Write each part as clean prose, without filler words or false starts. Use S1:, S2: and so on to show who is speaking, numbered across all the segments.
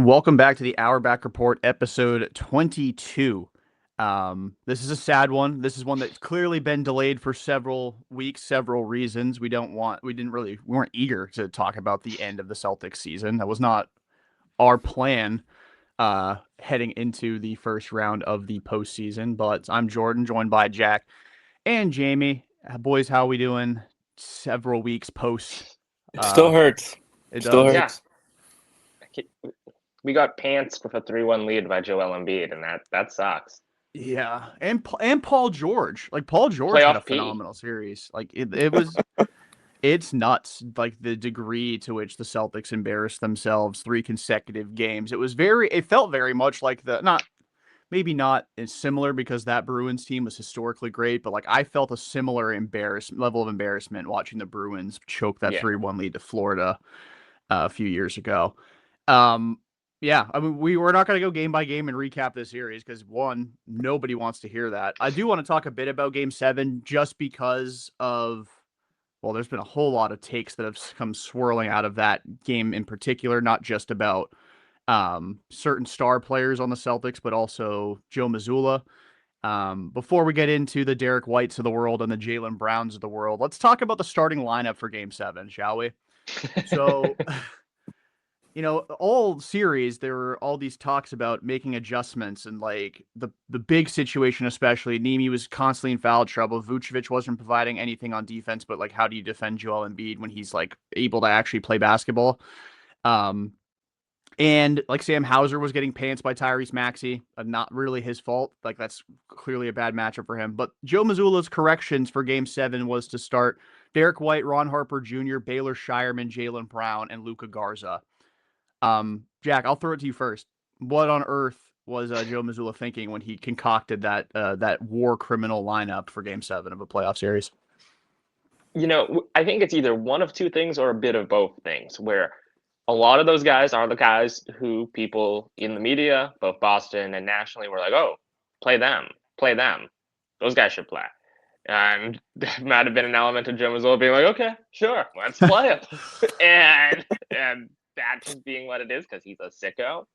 S1: welcome back to the Hour Back Report, episode 22. This is a sad one. This is one that's clearly been delayed for several weeks, several reasons. We weren't eager to talk about the end of the Celtics season. That was not our plan heading into the first round of the postseason. But I'm Jordan, joined by Jack and Jamie. Boys, how are we doing? Several weeks post.
S2: It still hurts.
S1: It
S2: Still
S1: does.
S2: hurts.
S3: We got pants with a 3-1 lead by Joel Embiid, and that sucks.
S1: Yeah, and Paul George, Paul George had a
S3: Playoff P.
S1: phenomenal series. It's nuts. Like the degree to which the Celtics embarrassed themselves 3 consecutive games. It felt very much like maybe not as similar because that Bruins team was historically great, but like I felt a similar level of embarrassment watching the Bruins choke that
S3: Yeah.
S1: 3-1 lead to Florida a few years ago. Yeah, I mean, we're not going to go game by game and recap this series because, one, nobody wants to hear that. I do want to talk a bit about Game 7 just because there's been a whole lot of takes that have come swirling out of that game in particular, not just about certain star players on the Celtics, but also Joe Mazzulla. Before we get into the Derek Whites of the world and the Jaylen Browns of the world, let's talk about the starting lineup for Game 7, shall we? So... all series, there were all these talks about making adjustments and like the big situation, especially Nimi was constantly in foul trouble. Vucevic wasn't providing anything on defense, but like, how do you defend Joel Embiid when he's like able to actually play basketball? And like Sam Hauser was getting pants by Tyrese Maxey, not really his fault. Like that's clearly a bad matchup for him. But Joe Mazzulla's corrections for Game 7 was to start Derek White, Ron Harper Jr., Baylor Shireman, Jaylen Brown, and Luka Garza. Jack, I'll throw it to you first. What on earth was Joe Mazzulla thinking when he concocted that war criminal lineup for Game 7 of a playoff series?
S3: I think it's either one of two things or a bit of both things, where a lot of those guys are the guys who people in the media, both Boston and nationally, were like, oh, play them. Those guys should play. And there might have been an element of Joe Mazzulla being like, okay, sure, let's play him. and that just being what it is because he's a sicko.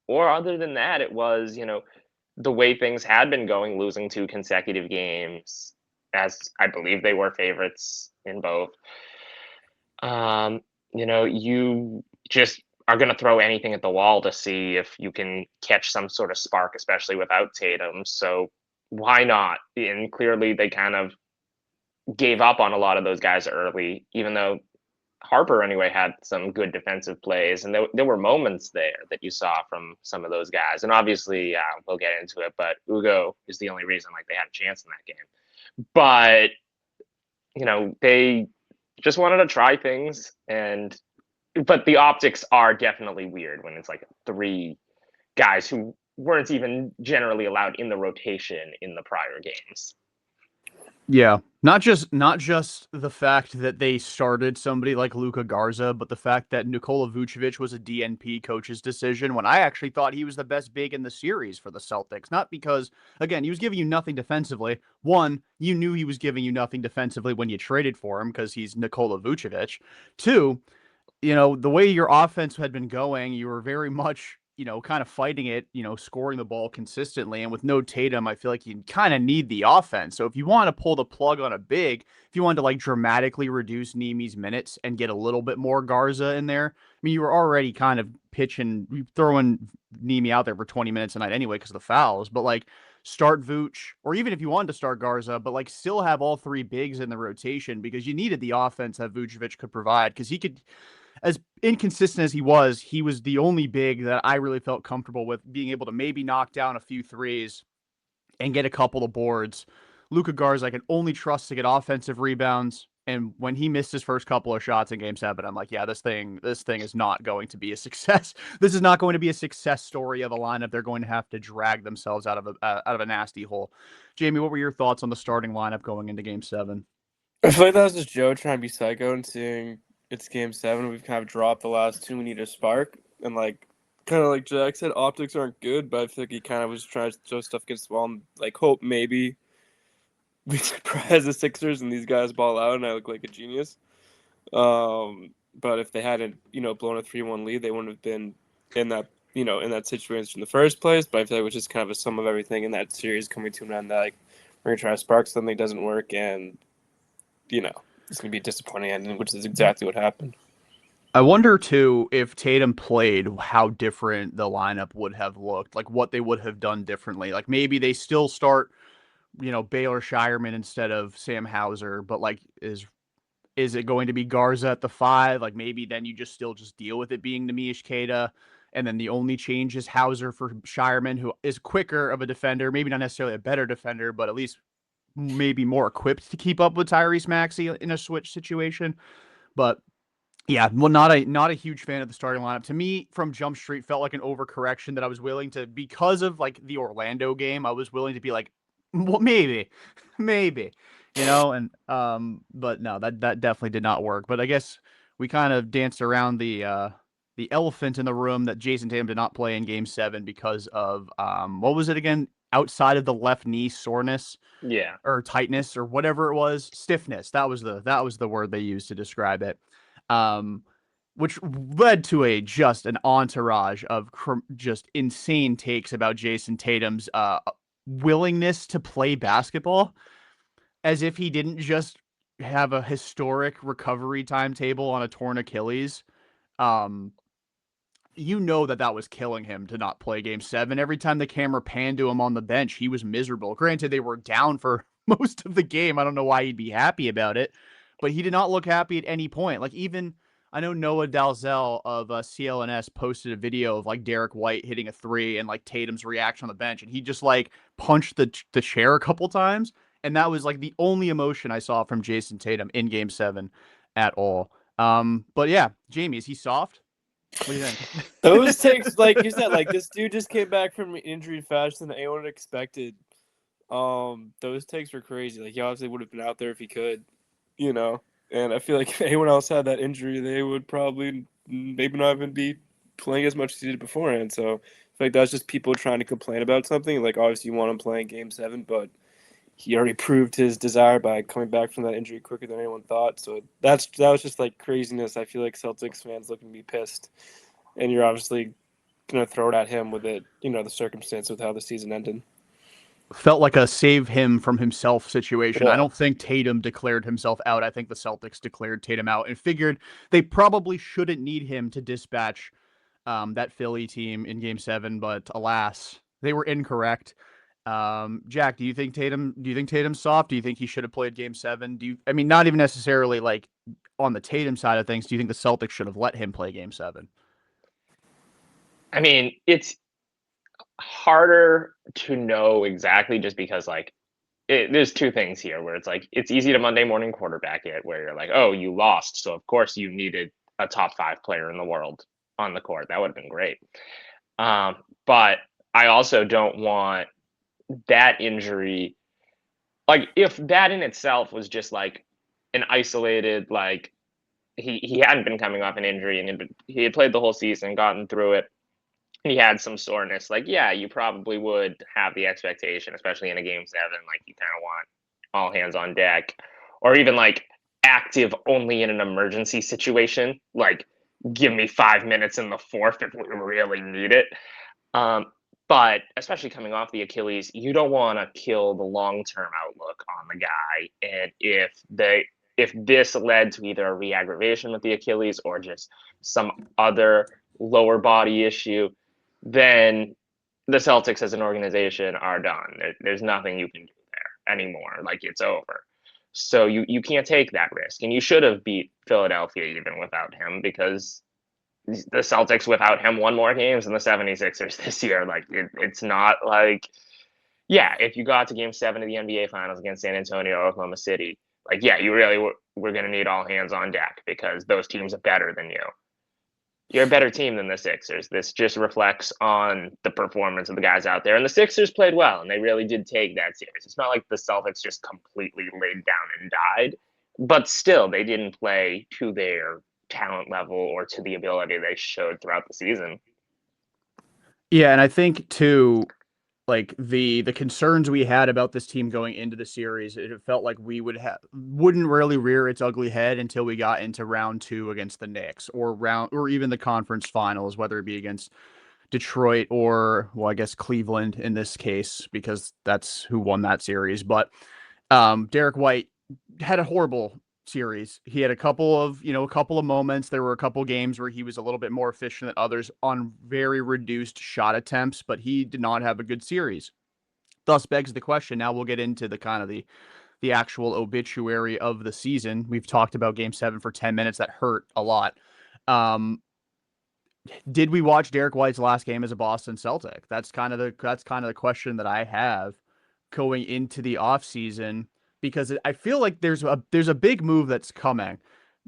S3: Or other than that, it was, the way things had been going, losing 2 consecutive games, as I believe they were favorites in both. You just are going to throw anything at the wall to see if you can catch some sort of spark, especially without Tatum. So why not? And clearly they kind of gave up on a lot of those guys early, even though Harper anyway had some good defensive plays, and there were moments there that you saw from some of those guys. And obviously, we'll get into it, but Ugo is the only reason like they had a chance in that game. But they just wanted to try things, but the optics are definitely weird when it's like 3 guys who weren't even generally allowed in the rotation in the prior games.
S1: Yeah, not just the fact that they started somebody like Luka Garza, but the fact that Nikola Vucevic was a DNP coach's decision when I actually thought he was the best big in the series for the Celtics. Not because, again, he was giving you nothing defensively. One, you knew he was giving you nothing defensively when you traded for him because he's Nikola Vucevic. Two, the way your offense had been going, you were very much kind of fighting it, scoring the ball consistently. And with no Tatum, I feel like you kind of need the offense. So if you want to pull the plug on a big, if you wanted to like dramatically reduce Nemi's minutes and get a little bit more Garza in there, I mean, you were already kind of throwing Nemi out there for 20 minutes a night anyway because of the fouls. But like start Vooch, or even if you wanted to start Garza, but like still have all 3 bigs in the rotation because you needed the offense that Vucevic could provide because he could. As inconsistent as he was the only big that I really felt comfortable with being able to maybe knock down a few threes and get a couple of boards. Luka Garza I can only trust to get offensive rebounds. And when he missed his first couple of shots in Game 7, I'm like, yeah, this thing is not going to be a success. This is not going to be a success story of a lineup. They're going to have to drag themselves out of a nasty hole. Jamie, what were your thoughts on the starting lineup going into Game 7?
S2: I feel like that was just Joe trying to be psycho and seeing it's Game 7. We've kind of dropped the last 2. We need a spark. And like, kind of like Jack said, optics aren't good, but I feel like he kind of was trying to show stuff against the wall and like hope maybe we surprise the Sixers and these guys ball out and I look like a genius. But if they hadn't, blown a 3-1 lead, they wouldn't have been in that, in that situation in the first place. But I feel like it was just kind of a sum of everything in that series coming to an end. That like we're gonna try to spark something, doesn't work, and it's gonna be a disappointing ending, which is exactly what happened.
S1: I wonder too if Tatum played, how different the lineup would have looked, like what they would have done differently. Like maybe they still start, Baylor Shireman instead of Sam Hauser, but like is it going to be Garza at the 5? Like maybe then you just deal with it being Nemish Keita, and then the only change is Hauser for Shireman, who is quicker of a defender, maybe not necessarily a better defender, but at least maybe more equipped to keep up with Tyrese Maxey in a switch situation. But yeah, well, not a huge fan of the starting lineup. To me, from Jump Street, felt like an overcorrection that I was willing to, because of like the Orlando game, I was willing to be like, well, maybe, and but no, that definitely did not work. But I guess we kind of danced around the elephant in the room that Jason Tatum did not play in Game 7 because of what was it again? Outside of the left knee soreness
S3: Yeah.
S1: or tightness or whatever it was, stiffness. That was the word they used to describe it. Um, which led to just an entourage of just insane takes about Jason Tatum's willingness to play basketball, as if he didn't just have a historic recovery timetable on a torn Achilles. Um, that was killing him to not play Game 7. Every time the camera panned to him on the bench, he was miserable. Granted, they were down for most of the game. I don't know why he'd be happy about it, but he did not look happy at any point. Like, even I know Noah Dalzell of CLNS posted a video of like Derek White hitting a 3 and like Tatum's reaction on the bench, and he just like punched the chair a couple times, and that was like the only emotion I saw from Jason Tatum in Game 7 at all. But yeah, Jamie, is he soft? What do you think?
S2: Those takes, like you said, like this dude just came back from injury faster than anyone expected. Those takes were crazy. Like he obviously would have been out there if he could, you know. And I feel like if anyone else had that injury, they would probably maybe not even be playing as much as he did beforehand. So I feel like that's just people trying to complain about something. Like obviously you want him playing Game 7, but he already proved his desire by coming back from that injury quicker than anyone thought. So that was just like craziness. I feel like Celtics fans looking to be pissed, and you're obviously gonna throw it at him with it, the circumstance with how the season ended.
S1: Felt like a save him from himself situation. I
S2: Yeah.
S1: don't think Tatum declared himself out. I think the Celtics declared Tatum out and figured they probably shouldn't need him to dispatch that Philly team in Game 7, but alas, they were incorrect. Jack, Do you think Tatum's soft? Do you think he should have played Game 7? I mean, not even necessarily like on the Tatum side of things. Do you think the Celtics should have let him play Game 7?
S3: I mean, it's harder to know exactly just because like there's two things here where it's like it's easy to Monday morning quarterback it where you're like, oh, you lost, so of course you needed a top 5 player in the world on the court. That would have been great. But I also don't want that injury. Like if that in itself was just like an isolated like he hadn't been coming off an injury and he had played the whole season, gotten through it, he had some soreness, like, yeah, you probably would have the expectation, especially in a Game 7, like you kind of want all hands on deck, or even like active only in an emergency situation, like give me 5 minutes in the fourth if we really need it. Um, but especially coming off the Achilles, you don't want to kill the long-term outlook on the guy. And if this led to either a re-aggravation with the Achilles or just some other lower body issue, then the Celtics as an organization are done. There's nothing you can do there anymore. Like it's over. So you can't take that risk. And you should have beat Philadelphia even without him because the Celtics without him won more games than the 76ers this year. Like it's not like yeah, if you got to game 7 of the NBA finals against San Antonio or Oklahoma City, like yeah, you really were going to need all hands on deck because those teams are better than you. You're a better team than the Sixers. This just reflects on the performance of the guys out there. And the Sixers played well, and they really did take that series. It's not like the Celtics just completely laid down and died, but still, they didn't play to their talent level or to the ability they showed throughout the season.
S1: Yeah, and I think too, like the concerns we had about this team going into the series, it felt like we wouldn't really rear its ugly head until we got into round 2 against the Knicks, or even the conference finals, whether it be against Detroit or, well, I guess Cleveland in this case, because that's who won that series. But Derek White had a horrible series. He had a couple of moments. There were a couple games where he was a little bit more efficient than others on very reduced shot attempts, but he did not have a good series. Thus begs the question. Now we'll get into the kind of the actual obituary of the season. We've talked about game 7 for 10 minutes. That hurt a lot. Um, did we watch Derek White's last game as a Boston Celtic? That's kind of the question that I have going into the offseason, because I feel like there's a big move that's coming.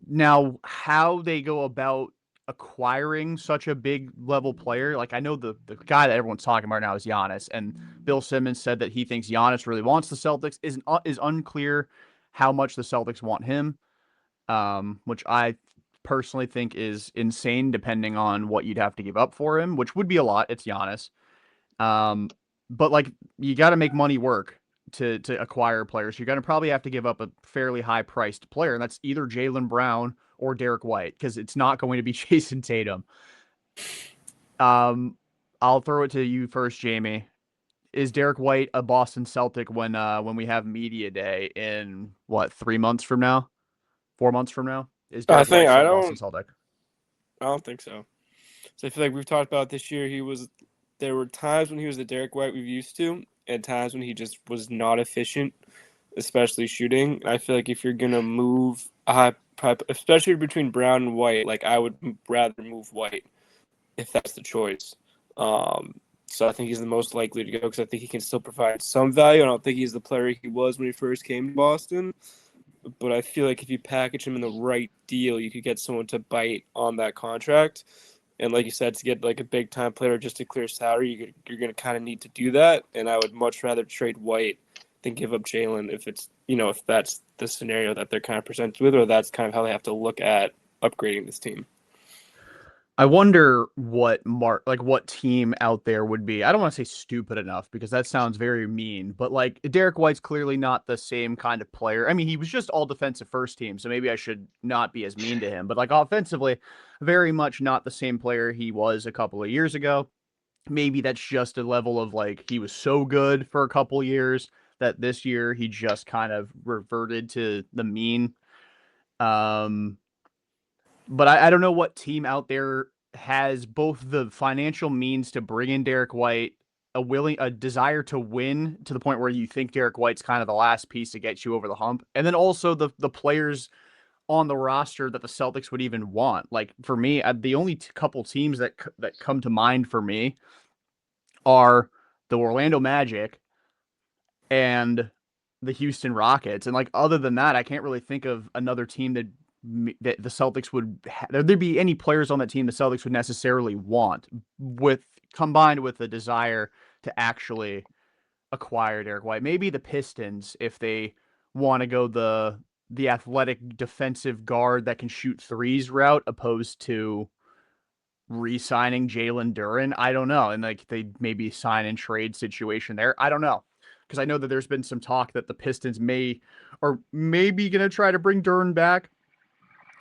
S1: Now, how they go about acquiring such a big level player, like I know the guy that everyone's talking about now is Giannis, and Bill Simmons said that he thinks Giannis really wants the Celtics. Is unclear how much the Celtics want him, which I personally think is insane, depending on what you'd have to give up for him, which would be a lot. It's Giannis. Um, but like you got to make money work to acquire players. You're going to probably have to give up a fairly high priced player, and that's either Jaylen Brown or Derek White, because it's not going to be Jason Tatum. I'll throw it to you first, Jamie. Is Derek White a Boston Celtic when we have media day in what, 3 months from now, 4 months from now? Is
S2: I
S1: Derek White
S2: think
S1: still a Boston Celtic?
S2: I don't think so. So I feel like we've talked about this year. There were times when he was the Derek White we've used to, and times when he just was not efficient, especially shooting. I feel like if you're gonna move especially between Brown and White, like I would rather move White if that's the choice. Um, so I think he's the most likely to go because I think he can still provide some value. I don't think he's the player he was when he first came to Boston, but I feel like if you package him in the right deal, you could get someone to bite on that contract. And like you said, to get like a big time player just to clear salary, you're going to kind of need to do that. And I would much rather trade White than give up Jalen if that's the scenario that they're kind of presented with, or that's kind of how they have to look at upgrading this team.
S1: I wonder what team out there would be. I don't want to say stupid enough, because that sounds very mean, but like Derek White's clearly not the same kind of player. I mean, he was just all defensive first team, so maybe I should not be as mean to him. But like offensively, very much not the same player he was a couple of years ago. Maybe that's just a level of like he was so good for a couple years that this year he just kind of reverted to the mean. Um, but I don't know what team out there has both the financial means to bring in Derek White, a desire to win to the point where you think Derek White's kind of the last piece to get you over the hump, and then also the players on the roster that the Celtics would even want. Like for me, the only couple teams that come to mind for me are the Orlando Magic and the Houston Rockets. And like other than that, I can't really think of another team that the Celtics there'd be any players on that team the Celtics would necessarily want, with combined with the desire to actually acquire Derek White. Maybe the Pistons, if they want to go the athletic defensive guard that can shoot threes route, opposed to re-signing Jalen Duren. I don't know. And like they maybe sign and trade situation there. I don't know. Because I know that there's been some talk that the Pistons or maybe going to try to bring Duren back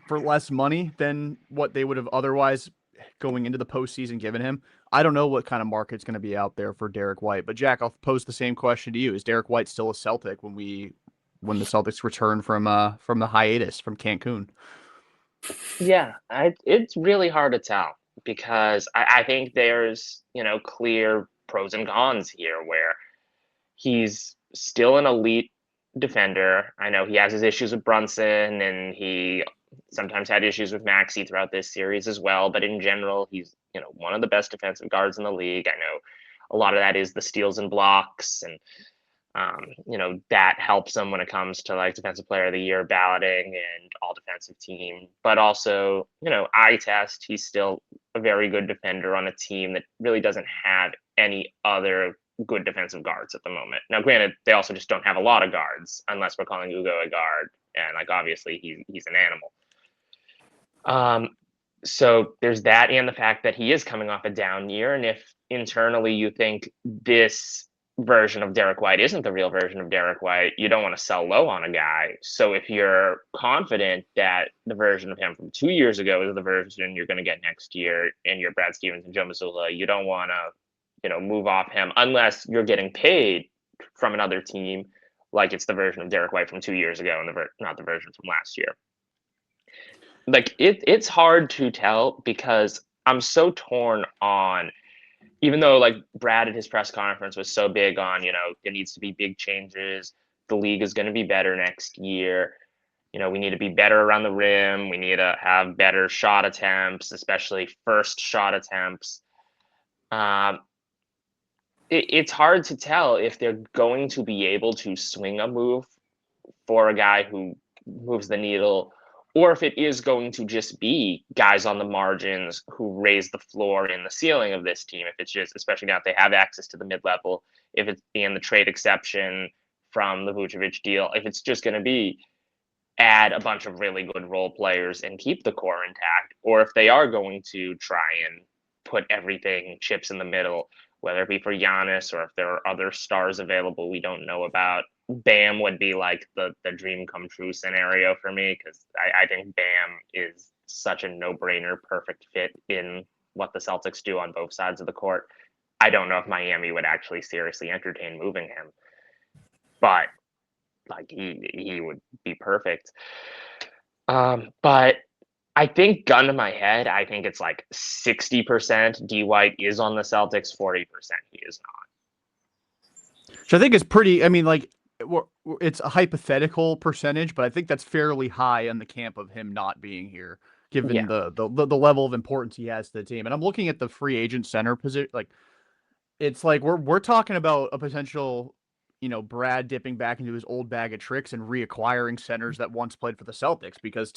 S1: for less money than what they would have otherwise going into the postseason given him. I don't know what kind of market's going to be out there for Derek White. But Jack, I'll pose the same question to you. Is Derek White still a Celtic when the Celtics return from the hiatus from Cancun?
S3: Yeah, it's really hard to tell because I think there's, clear pros and cons here where he's still an elite defender. I know he has his issues with Brunson and he sometimes had issues with Maxey throughout this series as well, but in general, he's, one of the best defensive guards in the league. I know a lot of that is the steals and blocks and that helps him when it comes to like defensive player of the year balloting and all defensive team. But also, eye test, he's still a very good defender on a team that really doesn't have any other good defensive guards at the moment. Now, granted, they also just don't have a lot of guards unless we're calling Ugo a guard. And like, obviously he's an animal. So there's that and the fact that he is coming off a down year. And if internally you think this version of Derek White isn't the real version of Derek White, you don't want to sell low on a guy. So if you're confident that the version of him from 2 years ago is the version you're going to get next year, and you're Brad Stevens and Joe Mazzulla, you don't want to, move off him unless you're getting paid from another team, like it's the version of Derek White from 2 years ago and not the version from last year. Like it's hard to tell because I'm so torn on, even though like Brad at his press conference was so big on, there needs to be big changes. The league is going to be better next year. We need to be better around the rim. We need to have better shot attempts, especially first shot attempts. It's hard to tell if they're going to be able to swing a move for a guy who moves the needle, or if it is going to just be guys on the margins who raise the floor and the ceiling of this team. If it's just, especially now that they have access to the mid-level, if it's being the trade exception from the Vucevic deal, if it's just going to be add a bunch of really good role players and keep the core intact, or if they are going to try and put everything chips in the middle, whether it be for Giannis or if there are other stars available we don't know about. Bam would be like the dream come true scenario for me, because I think Bam is such a no-brainer, perfect fit in what the Celtics do on both sides of the court. I don't know if Miami would actually seriously entertain moving him, but like he would be perfect. But I think, gun to my head, I think it's like 60% D White is on the Celtics, 40% he is not.
S1: Which I think is pretty. I mean, like it's a hypothetical percentage, but I think that's fairly high in the camp of him not being here, given
S3: Yeah.
S1: the level of importance he has to the team. And I'm looking at the free agent center position. Like it's like we're talking about a potential, Brad dipping back into his old bag of tricks and reacquiring centers that once played for the Celtics. Because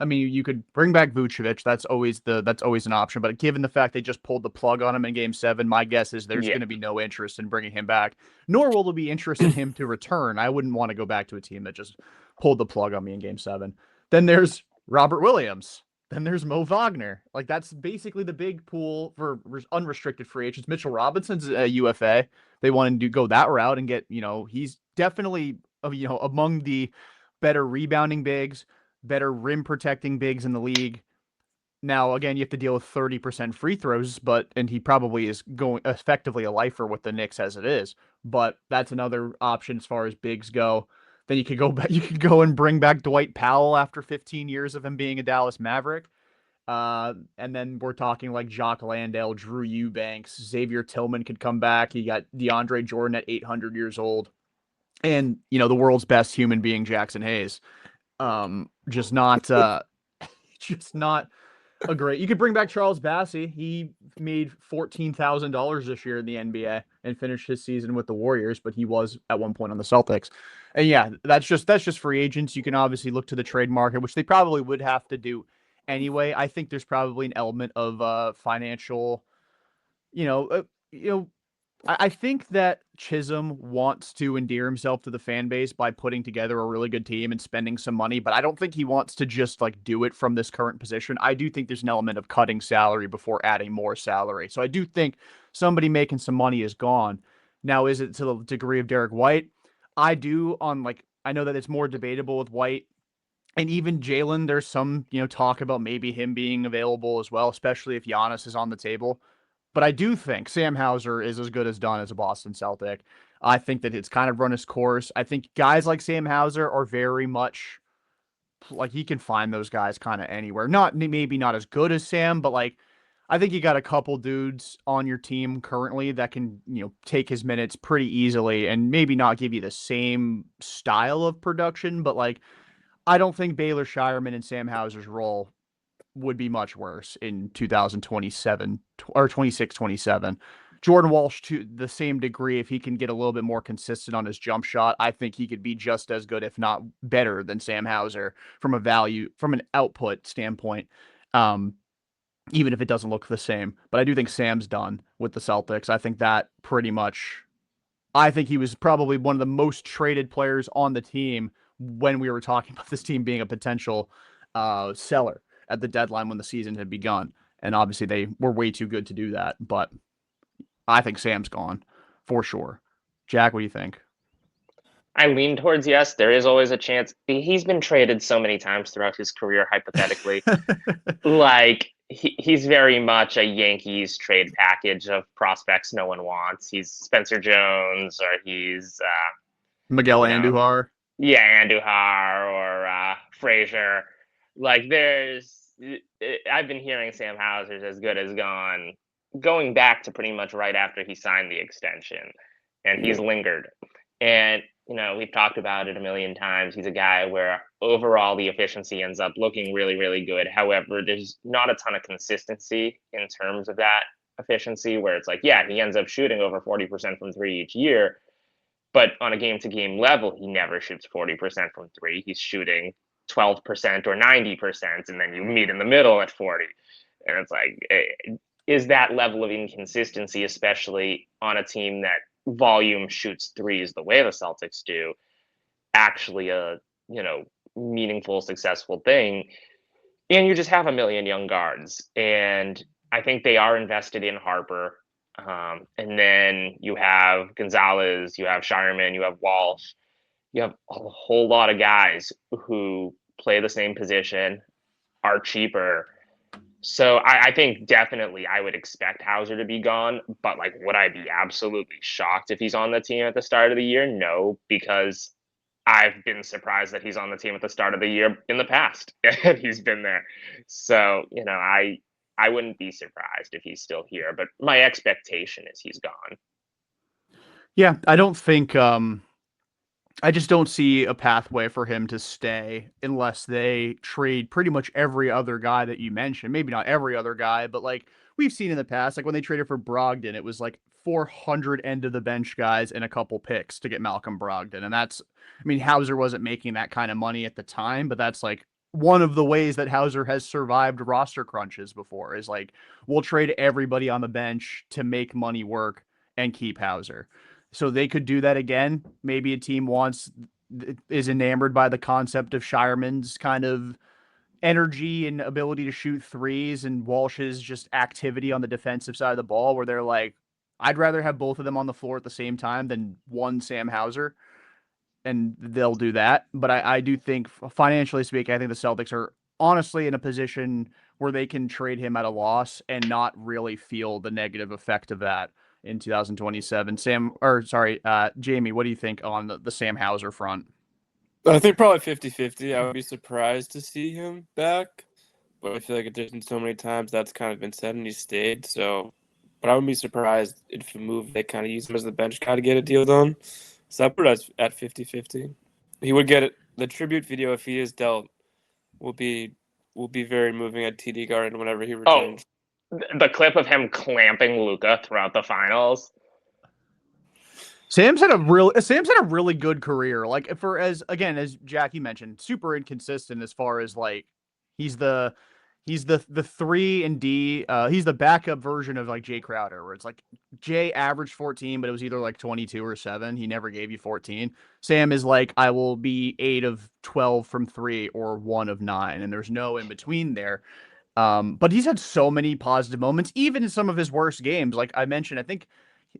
S1: I mean, you could bring back Vucevic. That's always an option. But given the fact they just pulled the plug on him in Game 7, my guess is there's
S3: Yeah.
S1: going to be no interest in bringing him back. Nor will there be interest in him to return. I wouldn't want to go back to a team that just pulled the plug on me in Game 7. Then there's Robert Williams. Then there's Mo Wagner. Like that's basically the big pool for unrestricted free agents. Mitchell Robinson's a UFA. They wanted to go that route and get, he's definitely, among the better rebounding bigs, better rim protecting bigs in the league. Now, again, you have to deal with 30% free throws, and he probably is going effectively a lifer with the Knicks as it is. But that's another option as far as bigs go. Then you could go back, you could go and bring back Dwight Powell after 15 years of him being a Dallas Maverick. And then we're talking like Jock Landale, Drew Eubanks, Xavier Tillman could come back. You got DeAndre Jordan at 800 years old, and the world's best human being, Jackson Hayes. Just not a great. You could bring back Charles Bassey. He made $14,000 this year in the NBA and finished his season with the Warriors, but he was at one point on the Celtics. And yeah, that's just free agents. You can obviously look to the trade market, which they probably would have to do anyway. I think there's probably an element of financial, you know, uh, you know, I think that Chisholm wants to endear himself to the fan base by putting together a really good team and spending some money, but I don't think he wants to just like do it from this current position. I do think there's an element of cutting salary before adding more salary. So I do think somebody making some money is gone. Now, is it to the degree of Derek White? I know that it's more debatable with White and even Jalen. There's some, talk about maybe him being available as well, especially if Giannis is on the table. But I do think Sam Hauser is as good as done as a Boston Celtic. I think that it's kind of run its course. I think guys like Sam Hauser are very much like he can find those guys kind of anywhere. Maybe not as good as Sam, but like I think you got a couple dudes on your team currently that can, take his minutes pretty easily and maybe not give you the same style of production, but like I don't think Baylor Shireman and Sam Hauser's role would be much worse in 2027 or 26, 27. Jordan Walsh to the same degree, if he can get a little bit more consistent on his jump shot, I think he could be just as good, if not better than Sam Hauser from an output standpoint. Even if it doesn't look the same, but I do think Sam's done with the Celtics. I think he was probably one of the most traded players on the team when we were talking about this team being a potential seller at the deadline when the season had begun. And obviously they were way too good to do that. But I think Sam's gone for sure. Jack, what do you think?
S3: I lean towards yes. There is always a chance. He's been traded so many times throughout his career, hypothetically. Like he's very much a Yankees trade package of prospects no one wants. He's Spencer Jones, or he's
S1: Miguel
S3: you know,
S1: Andujar.
S3: yeah, Andujar or Frazier. Like I've been hearing Sam Hauser's as good as gone, going back to pretty much right after he signed the extension, and he's lingered. And we've talked about it a million times. He's a guy where overall the efficiency ends up looking really, really good. However, there's not a ton of consistency in terms of that efficiency, where it's like, yeah, he ends up shooting over 40% from three each year, but on a game to game level, he never shoots 40% from three. He's shooting 12% or 90%, and then you meet in the middle at 40. And it's like, is that level of inconsistency, especially on a team that volume shoots threes the way the Celtics do, actually a, meaningful, successful thing? And you just have a million young guards. And I think they are invested in Harper. And then you have Gonzalez, you have Shireman, you have Walsh, you have a whole lot of guys who play the same position, are cheaper. So I think definitely I would expect Hauser to be gone, but like, would I be absolutely shocked if he's on the team at the start of the year? No, because I've been surprised that he's on the team at the start of the year in the past, and he's been there. So I wouldn't be surprised if he's still here, but my expectation is he's gone.
S1: Yeah, I don't think I just don't see a pathway for him to stay unless they trade pretty much every other guy that you mentioned. Maybe not every other guy, but like we've seen in the past, like when they traded for Brogdon, it was like 400 end of the bench guys and a couple picks to get Malcolm Brogdon. And that's, I mean, Hauser wasn't making that kind of money at the time, but that's like one of the ways that Hauser has survived roster crunches before is like, we'll trade everybody on the bench to make money work and keep Hauser. So they could do that again. Maybe a team is enamored by the concept of Shireman's kind of energy and ability to shoot threes and Walsh's just activity on the defensive side of the ball, where they're like, I'd rather have both of them on the floor at the same time than one Sam Hauser, and they'll do that. But I do think, financially speaking, I think the Celtics are honestly in a position where they can trade him at a loss and not really feel the negative effect of that in 2027. Jamie, what do you think on the Sam Hauser front?
S2: I think probably 50-50. I would be surprised to see him back, but I feel like there's been so many times that's kind of been said and he stayed. So, but I wouldn't be surprised if he moved. They kind of use him as the bench guy to get a deal done. So I put it at 50-50. He would get it. The tribute video, if he is dealt, will be very moving at TD Garden whenever he
S3: Oh,
S2: returns.
S3: the clip of him clamping Luca throughout the finals.
S1: Sam's had a really good career. Like for as Jackie mentioned, super inconsistent as far as like he's the the 3 and D. He's the backup version of like Jay Crowder, where it's like Jay averaged 14, but it was either like 22 or 7. He never gave you 14. Sam is like, I will be 8 of 12 from 3 or 1 of 9, and there's no in between there. But he's had so many positive moments, even in some of his worst games. Like I mentioned, I think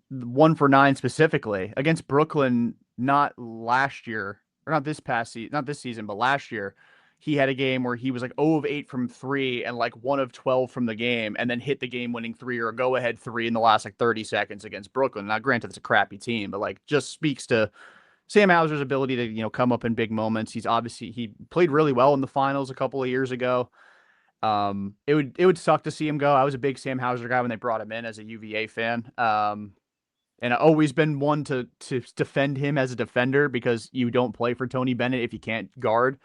S1: 1 for 9 specifically against Brooklyn, not last year or not this past season, not this season, but last year. He had a game where he was like 0 of 8 from 3 and like 1 of 12 from the game, and then hit the game winning 3 or a go ahead 3 in the last like 30 seconds against Brooklyn. Now, granted, it's a crappy team, but like just speaks to Sam Hauser's ability to, come up in big moments. He played really well in the finals a couple of years ago. It would suck to see him go. I was a big Sam Hauser guy when they brought him in as a UVA fan. And I've always been one to defend him as a defender because you don't play for Tony Bennett if you can't guard.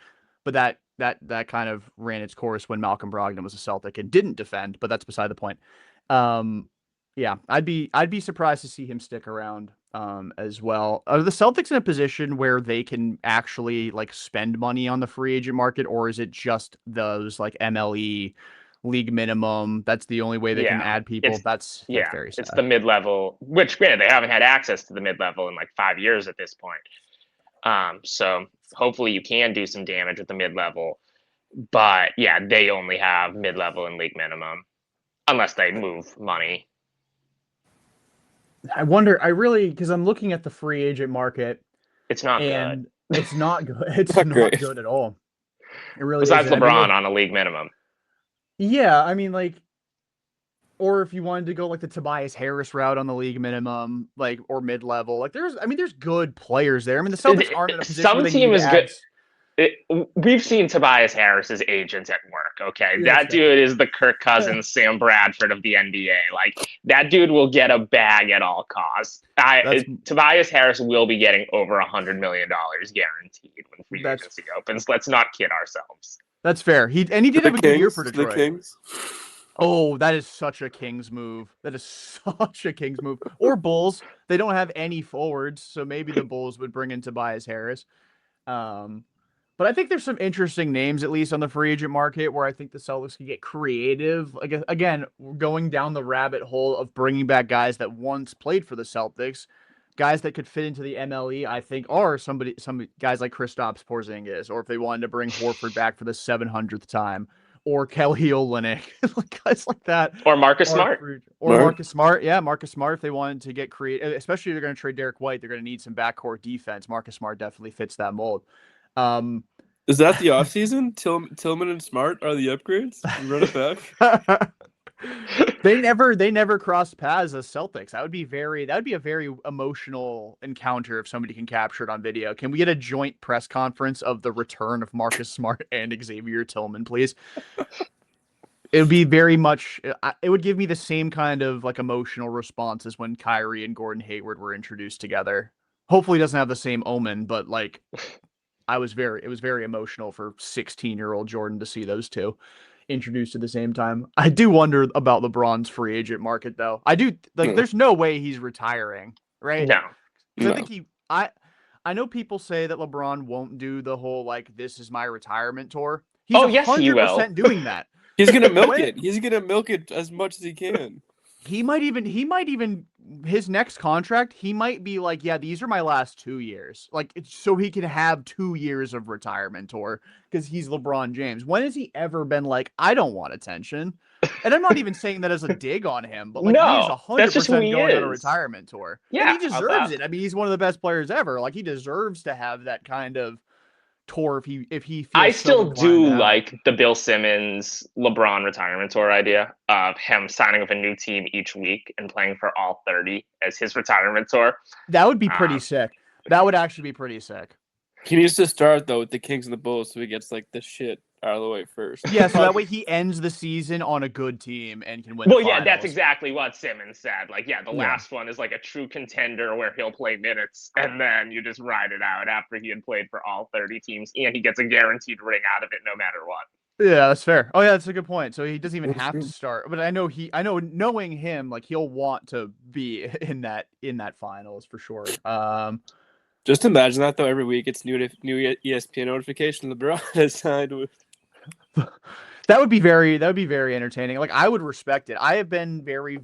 S1: But that kind of ran its course when Malcolm Brogdon was a Celtic and didn't defend. But that's beside the point. Um, yeah, I'd be surprised to see him stick around as well. Are the Celtics in a position where they can actually like spend money on the free agent market, or is it just those like MLE league minimum? That's the only way they can
S3: Yeah,
S1: add people.
S3: it's
S1: That's
S3: yeah,
S1: very
S3: it's
S1: sad.
S3: the mid level. Which granted, they haven't had access to the mid level in like 5 years at this point. So hopefully you can do some damage with the mid level. But yeah, they only have mid level and league minimum unless they move money.
S1: I wonder. I really because I'm looking at the free agent market
S3: It's not good.
S1: and it's not good. It's
S2: Not
S1: not
S2: great.
S1: good at all. It really
S3: Besides
S1: isn't. I mean,
S3: LeBron on a league minimum.
S1: yeah. I mean, like, or if you wanted to go like the Tobias Harris route on the league minimum, like or mid level, like there's good players there. I mean, the Celtics aren't in a position where
S3: Some
S1: they
S3: team
S1: need to
S3: is good.
S1: add.
S3: We've seen Tobias Harris's agents at work. Okay,
S1: Yeah, that's
S3: that
S1: fair.
S3: dude is the Kirk Cousins, Sam Bradford of the NBA. Like that dude will get a bag at all costs.
S1: That's
S3: Tobias Harris will be getting over $100 million guaranteed when free
S1: that's
S3: agency opens. Let's not kid ourselves.
S1: that's fair. He
S2: To
S1: did
S2: the
S1: have a good year for
S2: Kings. To the
S1: Detroit.
S2: Kings.
S1: Oh, that is such a Kings move. That is such a Kings move. Or Bulls. They don't have any forwards, so maybe the Bulls would bring in Tobias Harris. Um, but I think there's some interesting names, at least on the free agent market, where I think the Celtics can get creative. Like again, going down the rabbit hole of bringing back guys that once played for the Celtics, guys that could fit into the MLE. I think are some guys like Kristaps Porzingis, or if they wanted to bring Horford back for the 700th time, or Kelly Olynyk, like guys like that.
S3: Or Marcus Smart.
S1: Or Marcus Smart. Yeah, Marcus Smart. If they wanted to get creative, especially if they're going to trade Derek White, they're going to need some backcourt defense. Marcus Smart definitely fits that mold.
S2: Is that the offseason? Tillman and Smart are the upgrades? You run it back?
S1: they never crossed paths as Celtics. That would be a very emotional encounter if somebody can capture it on video. Can we get a joint press conference of the return of Marcus Smart and Xavier Tillman, please? It would be very much. It would give me the same kind of like emotional response as when Kyrie and Gordon Hayward were introduced together. Hopefully, it doesn't have the same omen, but like, it was very emotional for 16-year-old Jordan to see those two introduced at the same time. I do wonder about LeBron's free agent market, though. I do like. There's no way he's retiring, right?
S3: No.
S1: Because I think I know people say that LeBron won't do the whole like this is my retirement tour. He's
S3: Yes, he will.
S1: 100% doing that.
S2: He's gonna milk it. He's gonna milk it as much as he can.
S1: He might even his next contract, he might be like, yeah, these are my last 2 years. Like so he can have 2 years of retirement tour because he's LeBron James. When has he ever been like, I don't want attention? And I'm not even saying that as a dig on him, but like he is
S3: No, that's just who
S1: 100%
S3: he
S1: going on a
S3: is.
S1: retirement tour. And
S3: Yeah,
S1: he
S3: how
S1: deserves
S3: about
S1: it. I mean, he's one of the best players ever. Like he deserves to have that kind of tour if he
S3: I
S1: feels so
S3: still
S1: inclined to
S3: do
S1: have it.
S3: like the Bill Simmons LeBron retirement tour idea of him signing with a new team each week and playing for all 30 as his retirement tour.
S1: That would be pretty
S3: Um,
S1: sick. That would actually be pretty sick.
S2: He needs to start though with the Kings and the Bulls, so he gets like the shit out of the way first.
S1: Yeah, so that way he ends the season on a good team and can win the
S3: well, yeah, that's
S1: finals.
S3: exactly what Simmons said. Like, yeah, the last one is like a true contender where he'll play minutes and then you just ride it out after he had played for all 30 teams and he gets a guaranteed ring out of it no matter what.
S1: Yeah, that's fair. Oh yeah, that's a good point. So he doesn't even have to start. But I know knowing him, like he'll want to be in that finals for sure.
S2: Just imagine that though. Every week it's new ESPN notification. LeBron has signed with.
S1: That would be very entertaining. Like I would respect it. I have been very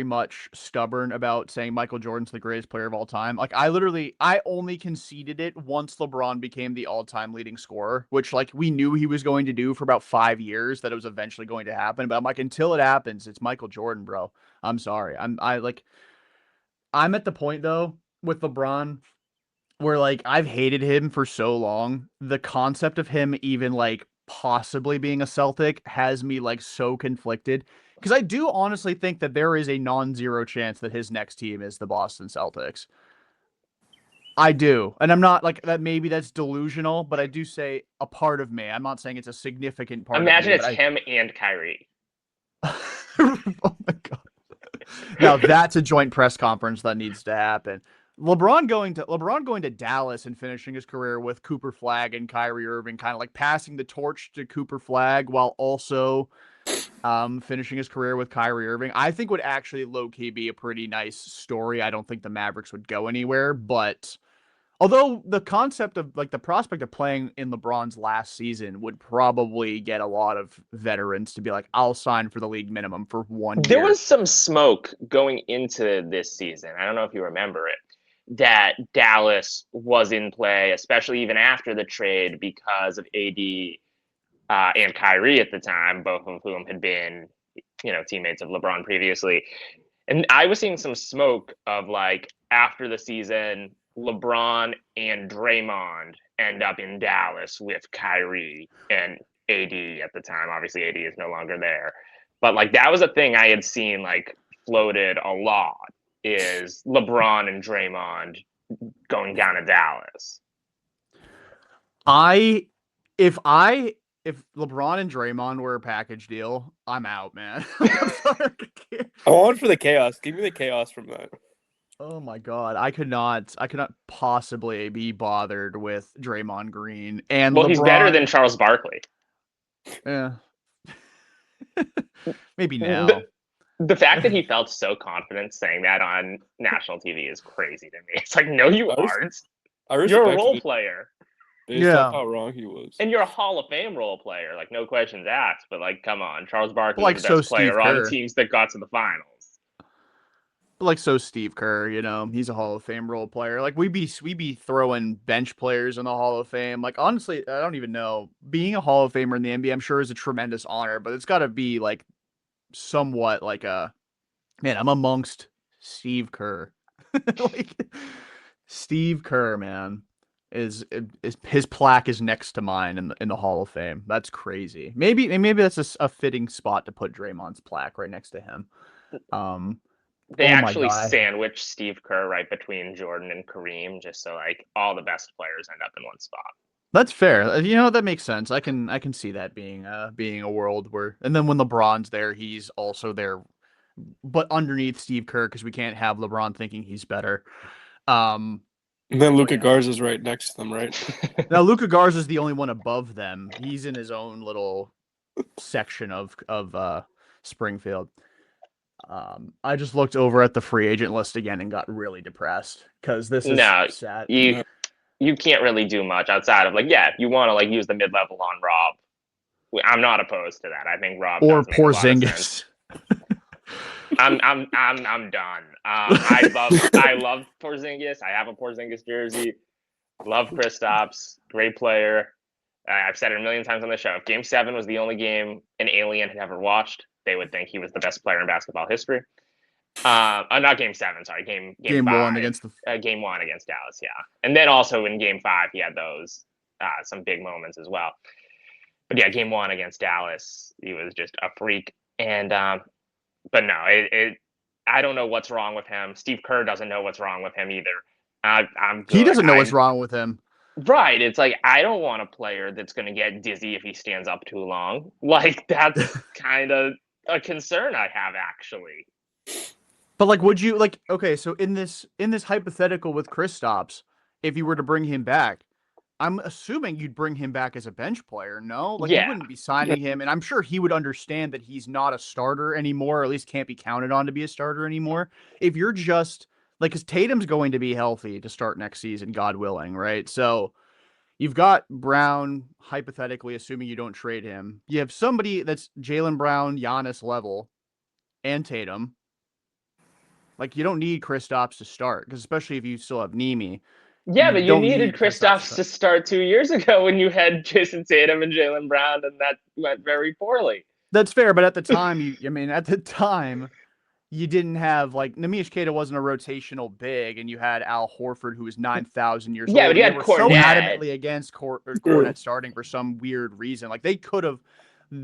S1: much stubborn about saying Michael Jordan's the greatest player of all time. Like I only conceded it once LeBron became the all-time leading scorer, which like we knew he was going to do for about 5 years, that it was eventually going to happen. But I'm like, until it happens, it's Michael Jordan, bro. I'm sorry. I'm at the point though with LeBron where like I've hated him for so long. The concept of him even like possibly being a Celtic has me like so conflicted because I do honestly think that there is a non-zero chance that his next team is the Boston Celtics. I do. And I'm not like that, maybe that's delusional, but I do say a part of me. I'm not saying it's a significant part
S3: Imagine
S1: of
S3: it's
S1: me,
S3: him and Kyrie.
S1: oh my god. Now that's a joint press conference that needs to happen. LeBron going to Dallas and finishing his career with Cooper Flag and Kyrie Irving, kind of like passing the torch to Cooper Flag while also finishing his career with Kyrie Irving, I think would actually low-key be a pretty nice story. I don't think the Mavericks would go anywhere, but although the concept of like the prospect of playing in LeBron's last season would probably get a lot of veterans to be like, I'll sign for the league minimum for 1
S3: There
S1: year.
S3: was some smoke going into this season. I don't know if you remember it, that Dallas was in play, especially even after the trade because of AD and Kyrie at the time, both of whom had been, teammates of LeBron previously. And I was seeing some smoke of like after the season, LeBron and Draymond end up in Dallas with Kyrie and AD at the time. Obviously, AD is no longer there, but like that was a thing I had seen like floated a lot is LeBron and Draymond going down to Dallas.
S1: I if I if LeBron and Draymond were a package deal, I'm out, man. I'm sorry.
S2: I want for the chaos. Give me the chaos from that.
S1: Oh my God. I could not possibly be bothered with Draymond Green and
S3: Well, he's better than
S1: LeBron.
S3: Charles Barkley.
S1: Yeah. Maybe
S3: The,
S1: now.
S3: the fact that he felt so confident saying that on national TV is crazy to me. It's like, no, you aren't.
S2: I
S3: You're a
S2: respected
S3: role
S2: it
S3: player.
S2: based
S1: Yeah.
S2: off how wrong he was.
S3: And you're a Hall of Fame role player, like no questions asked. But like, come on, Charles Barkley
S1: Like
S3: was the
S1: so
S3: best
S1: Steve
S3: player on the
S1: Kerr.
S3: teams that got to the finals.
S1: Like so Steve Kerr, he's a Hall of Fame role player. Like we be throwing bench players in the Hall of Fame. Like honestly, I don't even know. Being a Hall of Famer in the NBA, I'm sure is a tremendous honor, but it's got to be like somewhat like a man. I'm amongst Steve Kerr. Like Steve Kerr, man, is his plaque is next to mine in the Hall of Fame. That's crazy. Maybe that's a fitting spot to put Draymond's plaque right next to him.
S3: They
S1: Oh my
S3: actually
S1: God.
S3: sandwiched Steve Kerr right between Jordan and Kareem, just so like all the best players end up in one spot.
S1: That's fair. That makes sense. I can see that being a world where, and then when LeBron's there, he's also there, but underneath Steve Kerr because we can't have LeBron thinking he's better. Um,
S2: And then Luka
S1: yeah.
S2: Garza's right next to them, right?
S1: Now Luka Garza is the only one above them. He's in his own little section of Springfield. I just looked over at the free agent list again and got really depressed because this is
S3: No,
S1: sad.
S3: you you can't really do much outside of like, yeah, if you want to like use the mid level on Rob, I'm not opposed to that. I think Rob
S1: Or
S3: does make a lot of sense.
S1: Porzingis.
S3: I'm done. I love Porzingis. I have a Porzingis jersey. Love Kristaps, great player. I've said it a million times on the show. If Game 7 was the only game an alien had ever watched, they would think he was the best player in basketball history. Not Game 7, sorry, Game
S1: Game 1
S3: 5,
S1: against the
S3: Game 1 against Dallas, yeah. And then also in Game 5, he had those some big moments as well. But yeah, Game 1 against Dallas, he was just a freak. And but no, I don't know what's wrong with him. Steve Kerr doesn't know what's wrong with him either. I'm good.
S1: He doesn't know what's wrong with him.
S3: Right. It's like I don't want a player that's going to get dizzy if he stands up too long. Like that's kind of a concern I have actually.
S1: But like, would you like? Okay, so in this hypothetical with Kristaps, if you were to bring him back, I'm assuming you'd bring him back as a bench player. No, like you
S3: Yeah.
S1: wouldn't be signing him, and I'm sure he would understand that he's not a starter anymore, or at least can't be counted on to be a starter anymore. If you're just like, because Tatum's going to be healthy to start next season, God willing, right? So you've got Brown, hypothetically, assuming you don't trade him. You have somebody that's Jaylen Brown, Giannis level, and Tatum. Like you don't need Kristaps to start, because especially if you still have Nemi,
S3: Yeah,
S1: you
S3: but you
S1: don't
S3: needed
S1: need Kristaps to
S3: Kristaps to start 2 years ago when you had Jason Tatum and Jaylen Brown, and that went very poorly.
S1: That's fair, but at the time, at the time, you didn't have like Nemish Keita wasn't a rotational big, and you had Al Horford who was 9,000 years
S3: Yeah, but
S1: old,
S3: you
S1: and they
S3: had
S1: were so
S3: Cornette.
S1: adamantly against Cornette starting for some weird reason. Like they could have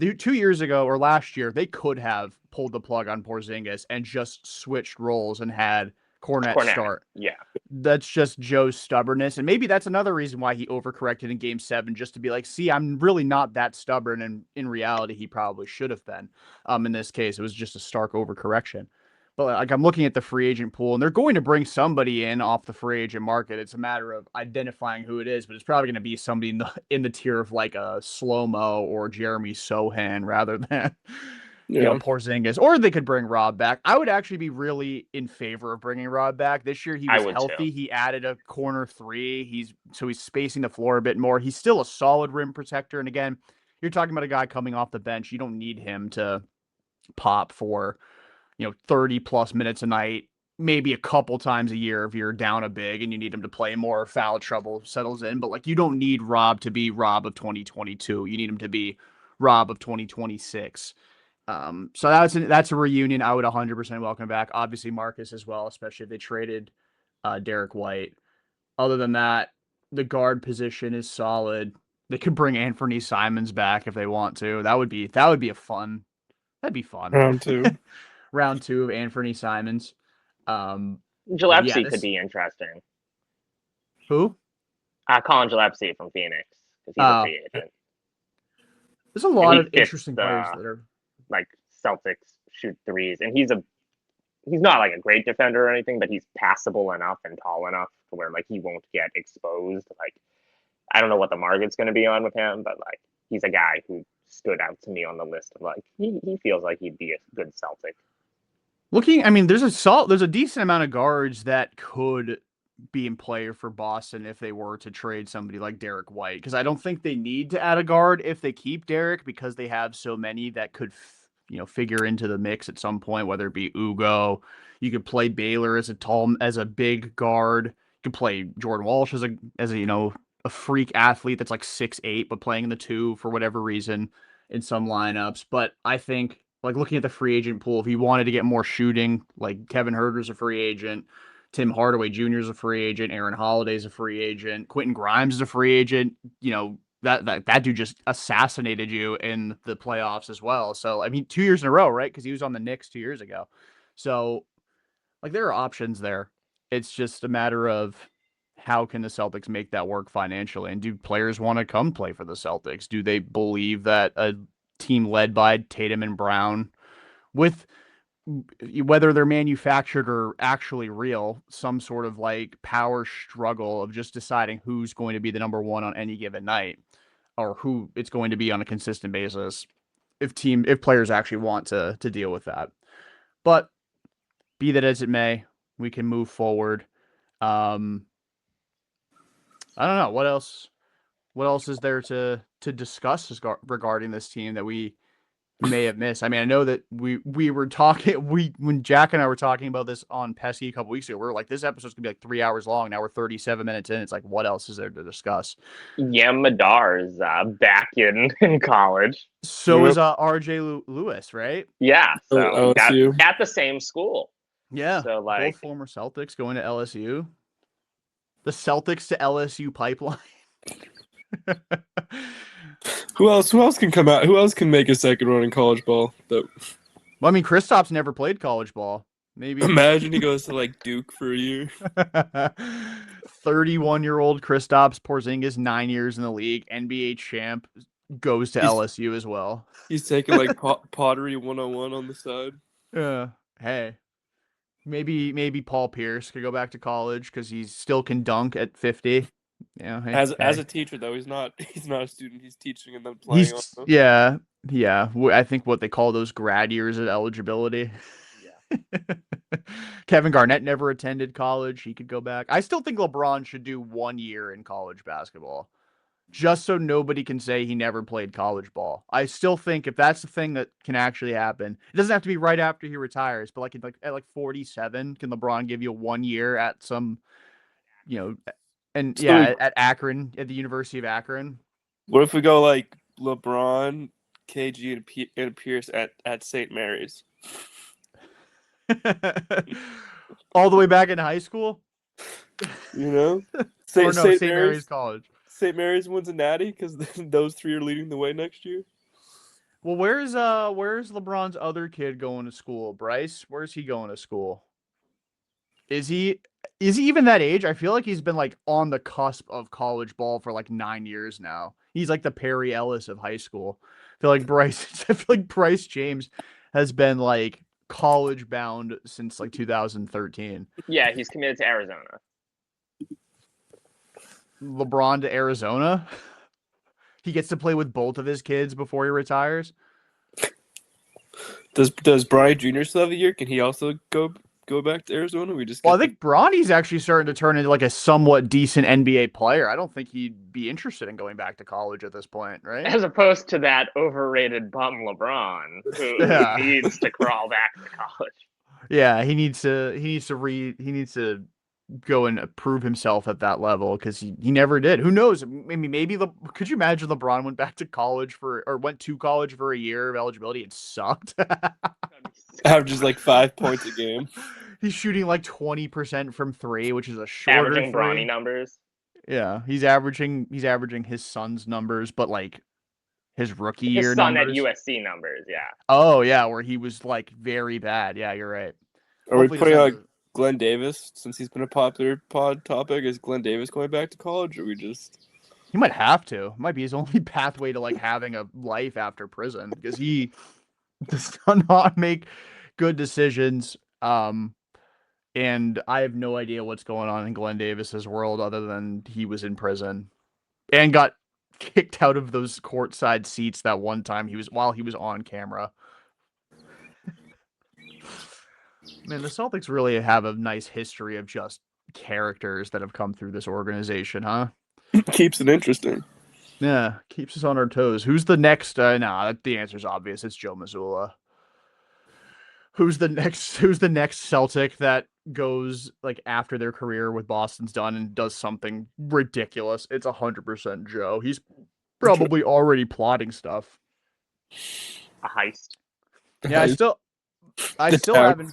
S1: 2 years ago or last year, they could have pulled the plug on Porzingis and just switched roles and had Cornette
S3: Cornette.
S1: start.
S3: Yeah.
S1: That's just Joe's stubbornness. And maybe that's another reason why he overcorrected in Game 7, just to be like, see, I'm really not that stubborn. And in reality, he probably should have been. In this case, it was just a stark overcorrection. But like I'm looking at the free agent pool, and they're going to bring somebody in off the free agent market. It's a matter of identifying who it is, but it's probably going to be somebody in the tier of like a Slow-Mo or Jeremy Sohan rather than Porzingis. Or they could bring Rob back. I would actually be really in favor of bringing Rob back. This year he
S3: I
S1: was
S3: would too.
S1: healthy. He added a corner three. He's spacing the floor a bit more. He's still a solid rim protector. And again, you're talking about a guy coming off the bench. You don't need him to pop for 30 plus minutes a night, maybe a couple times a year if you're down a big and you need him to play more, foul trouble settles in. But like you don't need Rob to be Rob of 2022. You need him to be Rob of 2026. So that's a reunion I would 100% welcome back. Obviously Marcus as well, especially if they traded Derek White. Other than that, the guard position is solid. They could bring Anthony Simons back if they want to. That'd be a fun. That'd be fun.
S2: Round two.
S1: Round 2 of Anthony Simons. But yeah,
S3: Gillespie could
S1: this
S3: be interesting.
S1: who?
S3: Colin Gillespie from Phoenix, because he's a
S1: Uh,
S3: free agent.
S1: there's a
S3: And
S1: lot
S3: he
S1: of
S3: fits
S1: interesting players
S3: the
S1: that are.
S3: like Celtics shoot threes, and he's not like a great defender or anything, but he's passable enough and tall enough to where like he won't get exposed. Like I don't know what the market's going to be on with him, but like he's a guy who stood out to me on the list of like he feels like he'd be a good Celtic.
S1: I mean, there's a decent amount of guards that could be in play for Boston if they were to trade somebody like Derek White, because I don't think they need to add a guard if they keep Derek, because they have so many that could figure into the mix at some point, whether it be Ugo. You could play Baylor as a big guard. You could play Jordan Walsh as a freak athlete that's like 6'8", but playing in the 2 for whatever reason in some lineups. But I think, like, looking at the free agent pool, if you wanted to get more shooting, like Kevin Huerter's a free agent, Tim Hardaway Jr. is a free agent, Aaron Holiday's a free agent, Quentin Grimes is a free agent. That dude just assassinated you in the playoffs as well. So I mean, 2 years in a row, right? Because he was on the Knicks 2 years ago. So like there are options there. It's just a matter of how can the Celtics make that work financially, and do players want to come play for the Celtics? Do they believe that a team led by Tatum and Brown, with whether they're manufactured or actually real, some sort of like power struggle of just deciding who's going to be the number one on any given night, or who it's going to be on a consistent basis, if players actually want to deal with that. But be that as it may, we can move forward. Um, I don't know what else. What else is there to discuss regarding this team that we may have missed? I mean, I know that we were talking when Jack and I were talking about this on Pesky a couple weeks ago. We were like, this episode's gonna be like 3 hours long. Now we're 37 minutes in. It's like, what else is there to discuss?
S3: Yam Madar is back in college.
S1: So is RJ Lewis, right?
S3: Yeah, so
S2: LSU.
S3: at the same school.
S1: Yeah,
S3: So like
S1: both former Celtics going to LSU. The Celtics to LSU pipeline.
S2: Who else can come out? Who else can make a second run in college ball?
S1: Well, I mean, Kristaps never played college ball. Maybe
S2: Imagine he goes to like Duke for a year.
S1: 31-year-old Kristaps Porzingis, 9 years in the league, NBA champ, goes to LSU as well.
S2: He's taking like pottery 101 on the side.
S1: Yeah. Hey, maybe Paul Pierce could go back to college because he still can dunk at 50. Yeah. Hey,
S2: As a teacher though, he's not a student. He's teaching and then playing.
S1: Yeah. I think what they call those grad years of eligibility.
S3: yeah.
S1: Kevin Garnett never attended college. He could go back. I still think LeBron should do 1 year in college basketball, just so nobody can say he never played college ball. I still think if that's the thing that can actually happen, it doesn't have to be right after he retires, but at 47, can LeBron give you 1 year at some, at Akron, at the University of Akron?
S2: What if we go like LeBron, KG, and Pierce at St. Mary's?
S1: All the way back in high school?
S2: St.
S1: Mary's College.
S2: St. Mary's wins a natty because those three are leading the way next year.
S1: Well, where's LeBron's other kid going to school? Bryce, where's he going to school? Is he even that age? I feel like he's been like on the cusp of college ball for like 9 years now. He's like the Perry Ellis of high school. I feel like Bryce James has been like college bound since like 2013.
S3: Yeah, he's committed to Arizona.
S1: LeBron to Arizona? He gets to play with both of his kids before he retires?
S2: Does Bryant Jr. still have a year? Can he also go back to Arizona?
S1: I think Bronny's actually starting to turn into like a somewhat decent NBA player. I don't think he'd be interested in going back to college at this point, right?
S3: As opposed to that overrated bum LeBron who needs to crawl back to college.
S1: Yeah, he needs to go and prove himself at that level because he never did. Who knows? Maybe could you imagine LeBron went back to college or went to college for a year of eligibility and sucked?
S2: Averages like 5 points a game.
S1: He's shooting like 20% from three, which is a shorter
S3: Averaging Bronny
S1: three.
S3: numbers.
S1: Yeah, he's averaging his son's numbers, but like his rookie
S3: His
S1: year
S3: son at
S1: numbers.
S3: USC numbers, yeah.
S1: Oh yeah, where he was like very bad. Yeah, you're right.
S2: Are we
S1: Hopefully he
S2: putting
S1: doesn't
S2: like
S1: have to-
S2: Glenn Davis, since he's been a popular pod topic? Is Glenn Davis going back to college, or we just?
S1: He might have to. Might be his only pathway to like having a life after prison because he does not make good decisions. And I have no idea what's going on in Glenn Davis's world other than he was in prison and got kicked out of those courtside seats that one time while he was on camera. Man, the Celtics really have a nice history of just characters that have come through this organization, huh?
S2: Keeps it interesting.
S1: Yeah, keeps us on our toes. Who's the next? Nah, the answer's obvious. It's Joe Mazzulla. Who's the next? Who's the next Celtic that goes like after their career with Boston's done and does something ridiculous? It's 100% Joe. He's probably already plotting stuff.
S3: A heist.
S1: Yeah, I still
S2: town.
S1: haven't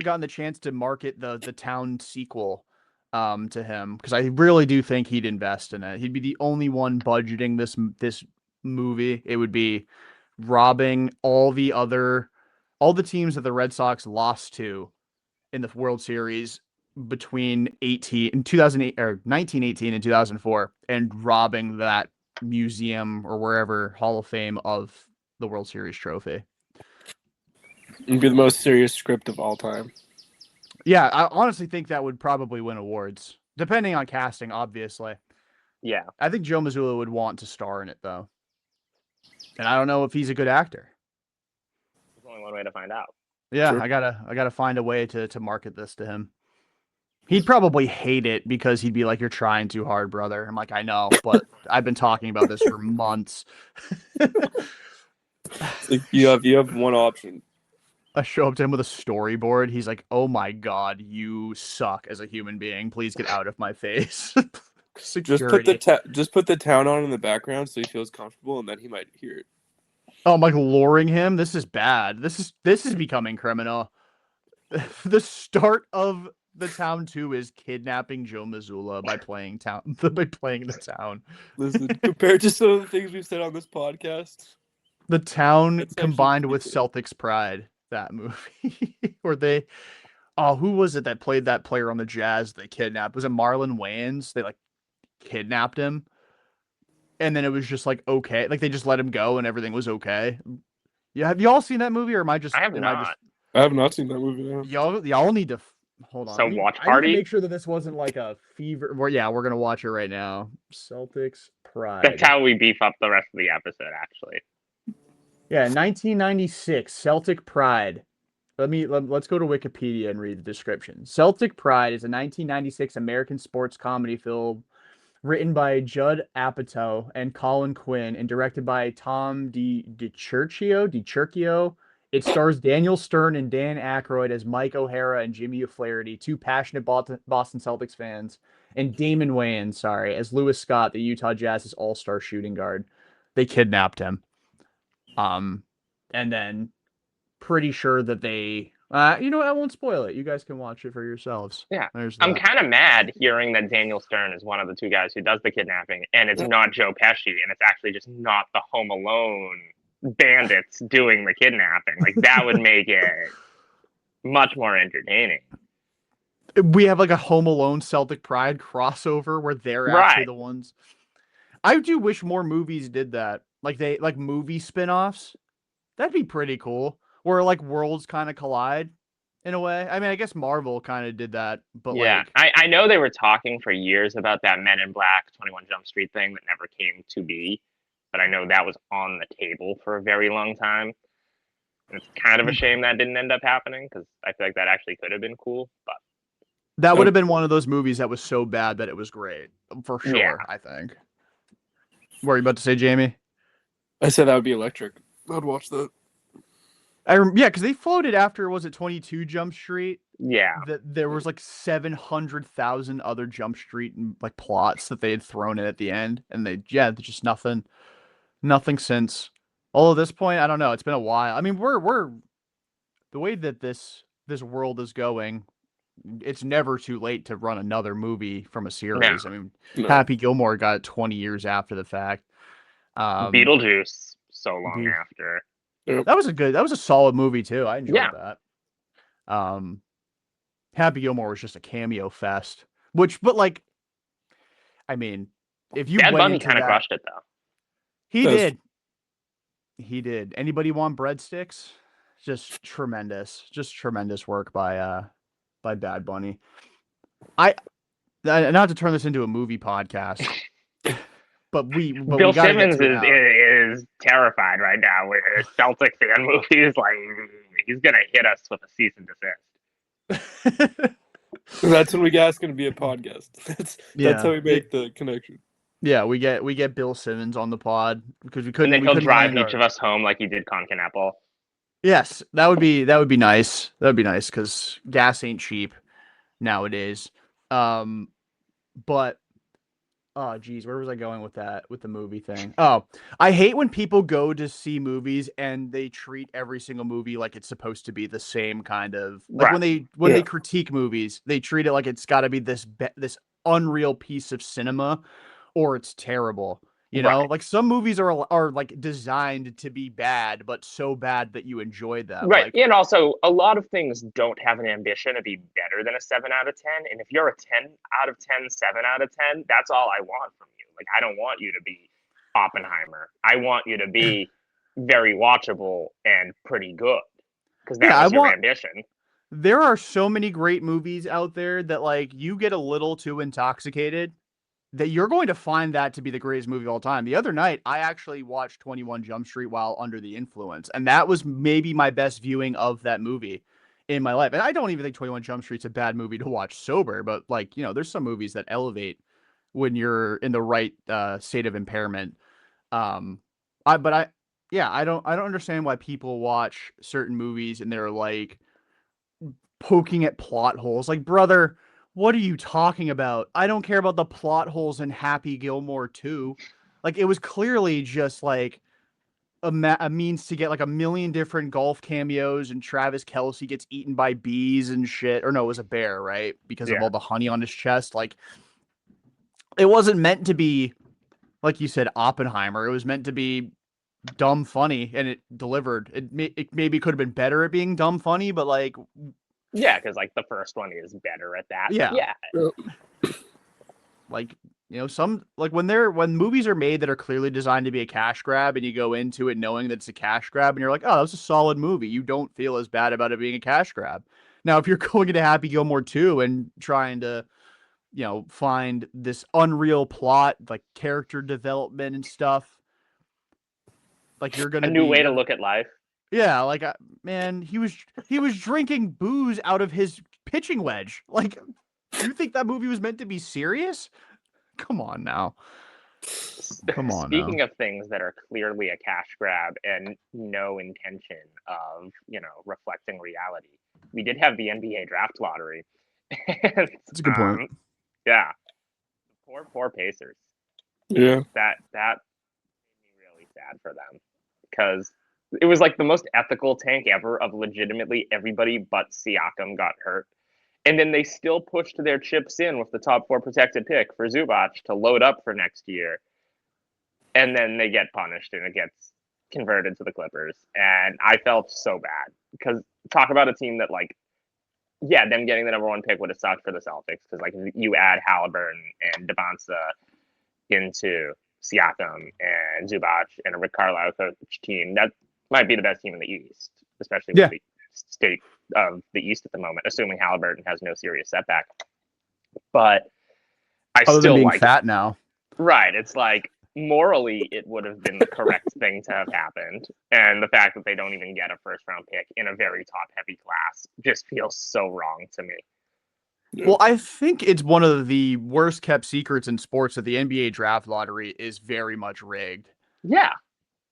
S1: gotten the chance to market the town sequel to him because I really do think he'd invest in it. He'd be the only one budgeting this movie. It would be robbing all the teams that the Red Sox lost to in the World Series between 2008 or 1918 and 2004 and robbing that museum or wherever Hall of Fame of the World Series trophy.
S2: It'd be the most serious script of all time.
S1: Yeah, I honestly think that would probably win awards, depending on casting, obviously.
S3: Yeah.
S1: I think Joe Mazzulla would want to star in it, though. And I don't know if he's a good actor.
S3: There's only one way to find out.
S1: Yeah,
S2: Sure.
S1: I gotta find a way to market this to him. He'd probably hate it because he'd be like, "You're trying too hard, brother." I'm like, "I know, but I've been talking about this for months."
S2: Like you have one option.
S1: I show up to him with a storyboard. He's like, "Oh my god, you suck as a human being. Please get out of my face." Security.
S2: Just put the town on in the background so he feels comfortable, and then he might hear it.
S1: Oh, I'm like luring him. This is bad. This is becoming criminal. The start of the town 2 is kidnapping Joe Mazzulla by playing the town.
S2: Listen, compared to some of the things we've said on this podcast,
S1: The town
S2: That's actually
S1: combined
S2: pretty
S1: with
S2: cool.
S1: Celtics pride. That movie, who was it that played that player on the Jazz they kidnapped? Was it Marlon Wayans? They like kidnapped him, and then it was just like okay, like they just let him go and everything was okay. Yeah, have y'all seen that movie, or am I just
S3: I have not.
S2: I have not seen that movie. No.
S1: y'all need to hold on?
S3: So watch
S1: I need to
S3: party.
S1: make sure that this wasn't like a fever. Well, yeah, we're gonna watch it right now. Celtics pride.
S3: That's how we beef up the rest of the episode, actually.
S1: Yeah, 1996 Celtic Pride. Let's go to Wikipedia and read the description. Celtic Pride is a 1996 American sports comedy film written by Judd Apatow and Colin Quinn and directed by Tom DiCerchio. It stars Daniel Stern and Dan Aykroyd as Mike O'Hara and Jimmy O'Flaherty, two passionate Boston Celtics fans, and Damon Wayans, as Lewis Scott, the Utah Jazz's all-star shooting guard. They kidnapped him. And then pretty sure that they I won't spoil it. You guys can watch it for yourselves.
S3: Yeah.
S1: There's
S3: I'm
S1: that.
S3: kind of mad hearing that Daniel Stern is one of the two guys who does the kidnapping, and it's not Joe Pesci, and it's actually just not the Home Alone bandits doing the kidnapping. Like, that would make it much more entertaining.
S1: We have like a Home Alone Celtic Pride crossover where they're actually
S3: Right.
S1: the ones. I do wish more movies did that. Like movie spin-offs. That'd be pretty cool. Where like worlds kind of collide in a way. I mean, I guess Marvel kind of did that, but
S3: Yeah. I know they were talking for years about that Men in Black 21 Jump Street thing that never came to be, but I know that was on the table for a very long time. And it's kind of a shame that didn't end up happening because I feel like that actually could have been cool, but
S1: that would have been one of those movies that was so bad that it was great. For sure,
S3: Yeah.
S1: I think. What are you about to say, Jamie?
S2: I said that would be electric. I'd watch that.
S1: Yeah, because they floated after, was it 22 Jump Street?
S3: Yeah.
S1: That there was like 700,000 other Jump Street like plots that they had thrown in at the end, and just nothing since. Although at this point, I don't know. It's been a while. I mean, we're the way that this world is going. It's never too late to run another movie from a
S3: No.
S1: series. I mean,
S2: No.
S1: Happy Gilmore got it 20 years after the fact.
S3: Beetlejuice so long
S1: Be-
S3: after.
S1: that was a solid movie too. I
S3: Yeah.
S1: enjoyed that. Happy Gilmore was just a cameo fest. But like, I mean, if you
S3: Bad
S1: went
S3: Bunny
S1: into
S3: kind of
S1: that,
S3: crushed it though.
S1: he
S2: That's-
S1: did. He did. Anybody want breadsticks? Just tremendous work by Bad Bunny. I not to turn this into a movie podcast, but we
S3: Bill
S1: got to get
S3: Simmons
S1: to it now.
S3: is terrified right now with his Celtic fan movies. Like he's gonna hit us with a cease and desist.
S2: That's when we ask him to be a podcast. That's how we make the connection.
S1: Yeah, we get Bill Simmons on the pod because we couldn't.
S3: And then
S1: we
S3: he'll
S1: couldn't
S3: drive
S1: land
S3: each
S1: our-
S3: of us home like he did Conkin Apple.
S1: Yes, that would be nice. That would be nice because gas ain't cheap nowadays. But oh geez, where was I going with that with the movie thing? Oh, I hate when people go to see movies and they treat every single movie like it's supposed to be the same kind of like when
S3: Right.
S1: they critique movies, they treat it like it's got to be this unreal piece of cinema or it's terrible. You know,
S3: Right.
S1: like some movies are like designed to be bad, but so bad that you enjoy them.
S3: Right.
S1: Like,
S3: And also, a lot of things don't have an ambition to be better than a 7 out of 10. And if you're a 10 out of 10, 7 out of 10, that's all I want from you. Like, I don't want you to be Oppenheimer. I want you to be very watchable and pretty good because that
S1: Yeah,
S3: was your ambition.
S1: there are so many great movies out there that like you get a little too intoxicated that you're going to find that to be the greatest movie of all time. The other night, I actually watched 21 Jump Street while under the influence, and that was maybe my best viewing of that movie in my life. And I don't even think 21 Jump Street's a bad movie to watch sober, but like, you know, there's some movies that elevate when you're in the right state of impairment. Um I don't understand why people watch certain movies and they're like poking at plot holes. Like, brother, what are you talking about? I don't care about the plot holes in Happy Gilmore 2. Like, it was clearly just like a means to get like a million different golf cameos, and Travis Kelce gets eaten by bees and shit. Or no, it was a bear, right? Because of
S3: Yeah.
S1: all the honey on his chest. Like, it wasn't meant to be, like you said, Oppenheimer. It was meant to be dumb funny, and it delivered. It maybe could have been better at being dumb funny, but like,
S3: Yeah, because like the first one is better at that.
S1: yeah.
S3: Yeah.
S1: Like, you know, some like when movies are made that are clearly designed to be a cash grab and you go into it knowing that it's a cash grab and you're like, oh, that was a solid movie. You don't feel as bad about it being a cash grab. Now, if you're going into Happy Gilmore 2 and trying to, you know, find this unreal plot, like character development and stuff, like you're
S3: A
S1: gonna
S3: new
S1: be
S3: way to look at life.
S1: yeah, like man, he was drinking booze out of his pitching wedge. Like, you think that movie was meant to be serious? Come on now. Come on now.
S3: Speaking of things that are clearly a cash grab and no intention of, you know, reflecting reality, we did have the NBA draft lottery.
S1: That's a good point.
S3: Yeah. Poor Pacers.
S2: Yeah.
S3: That made me really sad for them because it was like the most ethical tank ever of legitimately everybody but Siakam got hurt. And then they still pushed their chips in with the top 4 protected pick for Zubac to load up for next year. And then they get punished and it gets converted to the Clippers. And I felt so bad because talk about a team that like, yeah, them getting the number 1 pick would have sucked for the Celtics because like you add Halliburton and Devonsa into Siakam and Zubac and a Rick Carlisle coach team. That might be the best team in the East, especially with the state of the East at the moment, assuming Halliburton has no serious setback. But I
S1: Other
S3: still
S1: than being
S3: like
S1: fat now.
S3: Right. It's like morally it would have been the correct thing to have happened. And the fact that they don't even get a first round pick in a very top heavy class just feels so wrong to me.
S1: Well, I think it's one of the worst kept secrets in sports that the NBA draft lottery is very much rigged.
S3: Yeah.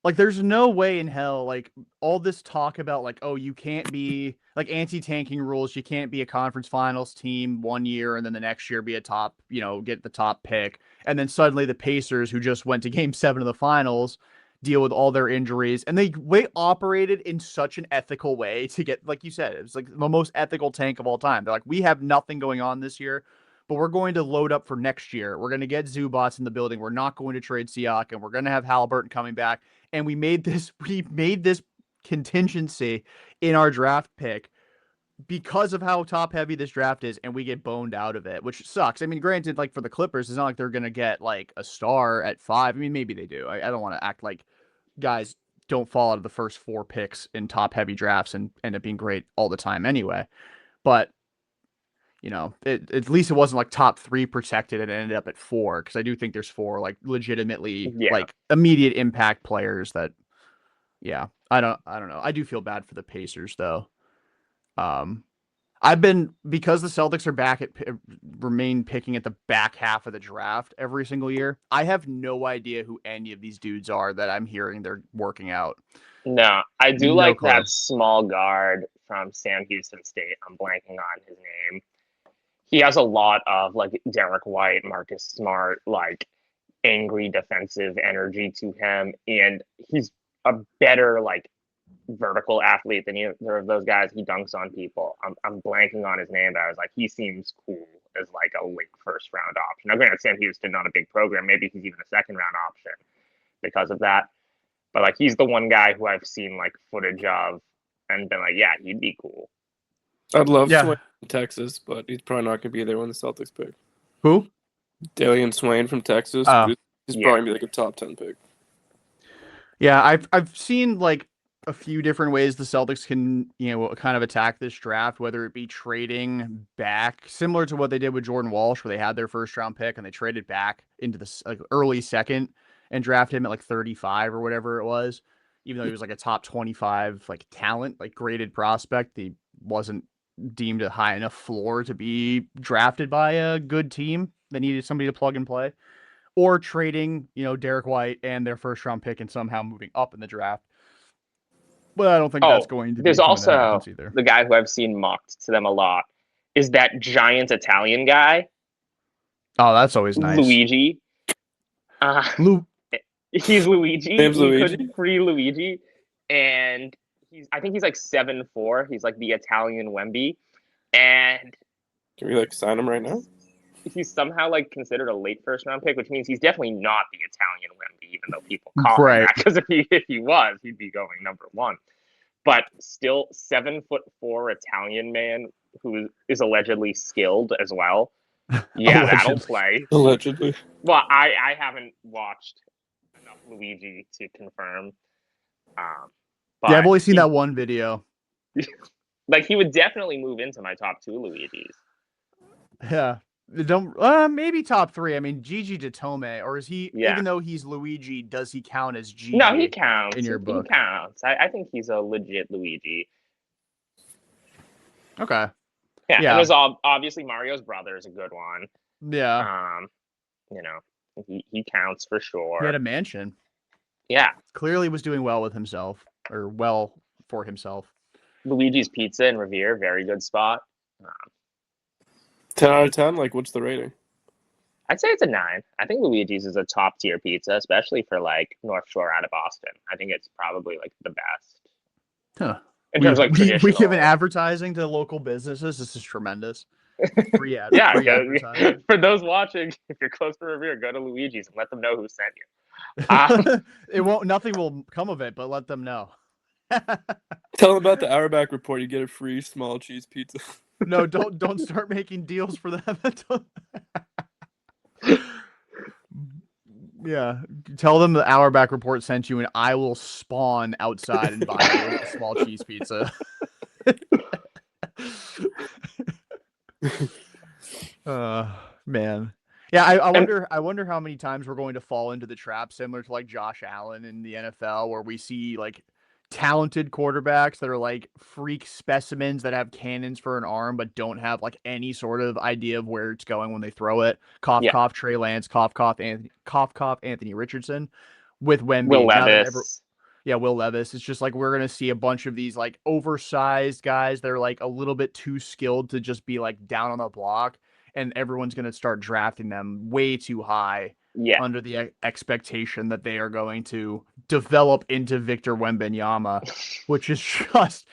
S1: Like, there's no way in hell, like, all this talk about, like, oh, you can't be, like, anti-tanking rules, you can't be a conference finals team one year and then the next year be a top, get the top pick. And then suddenly the Pacers, who just went to game 7 of the finals, deal with all their injuries. And they operated in such an ethical way to get, like you said, it was like the most ethical tank of all time. They're like, we have nothing going on this year, but we're going to load up for next year. We're going to get Zubats in the building. We're not going to trade Siakam. We're going to have Halliburton coming back. And we made this contingency in our draft pick because of how top heavy this draft is, and we get boned out of it, which sucks. I mean, granted, like for the Clippers, it's not like they're gonna get like a star at 5. I mean, maybe they do. I don't want to act like guys don't fall out of the first 4 picks in top heavy drafts and end up being great all the time anyway. But at least it wasn't like top 3 protected and it ended up at 4, because I do think there's 4 like legitimately like immediate impact players that, yeah, I don't know. I do feel bad for the Pacers though. Because the Celtics are back remain picking at the back half of the draft every single year. I have no idea who any of these dudes are that I'm hearing they're working out.
S3: No, I do
S1: No
S3: like
S1: clue.
S3: that small guard from Sam Houston State. I'm blanking on his name. He has a lot of like Derek White, Marcus Smart, like angry defensive energy to him, and he's a better like vertical athlete than either of those guys. He dunks on people. I'm blanking on his name, but I was like, he seems cool as like a late first round option. Now, granted, Sam Houston not a big program. Maybe he's even a second round option because of that. But like, he's the one guy who I've seen like footage of and been like, yeah, he'd be cool.
S2: I'd love Swain from Texas, but he's probably not going to be there when the Celtics pick.
S1: Who?
S2: Dalian Swain from Texas. He's probably going to be like a top 10 pick.
S1: Yeah, I've seen like a few different ways the Celtics can, kind of attack this draft, whether it be trading back, similar to what they did with Jordan Walsh, where they had their first round pick and they traded back into the like early second and drafted him at like 35 or whatever it was, even though he was like a top 25 like talent, like graded prospect. He wasn't deemed a high enough floor to be drafted by a good team that needed somebody to plug and play, or trading, Derek White and their first round pick and somehow moving up in the draft. But I don't think that's going to be
S3: there's
S1: something
S3: also
S1: that happens either.
S3: the guy who I've seen mocked to them a lot is that giant Italian guy.
S1: Oh, that's always nice.
S3: Luigi. He's Luigi.
S2: Name's Luigi.
S3: Free Luigi. And I think he's like 7'4". He's like the Italian Wemby. And
S2: can we like sign him right now?
S3: He's somehow like considered a late first round pick, which means he's definitely not the Italian Wemby, even though people call him that. Because if he was, he'd be going number 1. But still, 7'4" Italian man who is allegedly skilled as well. Yeah, that'll play.
S2: Allegedly.
S3: Well, I haven't watched enough Luigi to confirm. But
S1: yeah, I've only seen that one video.
S3: Like, he would definitely move into my top 2 Luigis.
S1: Yeah. Maybe top 3. I mean, Gigi Datome, or is he? Yeah. Even though he's Luigi, does he count as Gigi?
S3: No, he counts
S1: in your book.
S3: He counts. I think he's a legit Luigi.
S1: Okay.
S3: Yeah. And there's obviously Mario's brother is a good one.
S1: Yeah.
S3: He counts for sure.
S1: He had a mansion.
S3: Yeah.
S1: Clearly was doing well with himself, or well for himself.
S3: Luigi's Pizza in Revere, very good spot.
S2: 10 out of 10? Like, what's the rating?
S3: I'd say it's a 9. I think Luigi's is a top tier pizza, especially for like North Shore out of Boston. I think it's probably like the best.
S1: Huh.
S3: In terms of like
S1: we give an advertising to local businesses. This is tremendous. Free advertising.
S3: For those watching, if you're close to Revere, go to Luigi's and let them know who sent you.
S1: It won't. Nothing will come of it, but let them know.
S2: Tell them about the Auerbach report. You get a free small cheese pizza.
S1: No, don't start making deals for them. Yeah, tell them the Auerbach report sent you, and I will spawn outside and buy you a small cheese pizza. Man. Yeah, I wonder how many times we're going to fall into the trap similar to like Josh Allen in the NFL, where we see like talented quarterbacks that are like freak specimens that have cannons for an arm but don't have like any sort of idea of where it's going when they throw it. Cough, Trey Lance, cough, Anthony Richardson with Wemby.
S3: Will Levis.
S1: Yeah, Will Levis. It's just like we're gonna see a bunch of these like oversized guys that are like a little bit too skilled to just be like down on the block, and everyone's gonna start drafting them way too high
S3: Yeah.
S1: under the expectation that they are going to develop into Victor Wembanyama, which is just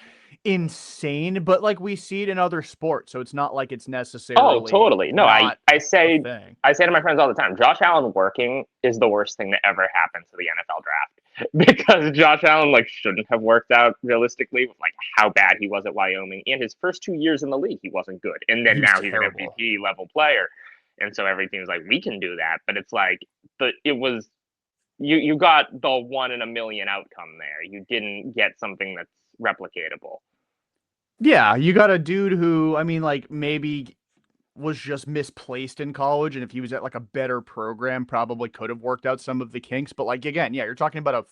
S1: insane. But like we see it in other sports, so it's not like it's
S3: Oh,
S1: necessarily
S3: totally. No,
S1: not
S3: I
S1: a
S3: say
S1: thing.
S3: I say to my friends all the time, Josh Allen working is the worst thing that ever happened to the NFL draft because Josh Allen like shouldn't have worked out realistically with like how bad he was at Wyoming. In his first 2 years in the league, he wasn't good, and then
S1: He was
S3: now he's an
S1: terrible.
S3: MVP level player, and so everything's like we can do that. But it's like it was you got the 1 in a million outcome there. You didn't get something that's replicatable.
S1: Yeah, you got a dude who, I mean, like maybe was just misplaced in college, and if he was at like a better program, probably could have worked out some of the kinks. But like again, yeah, you're talking about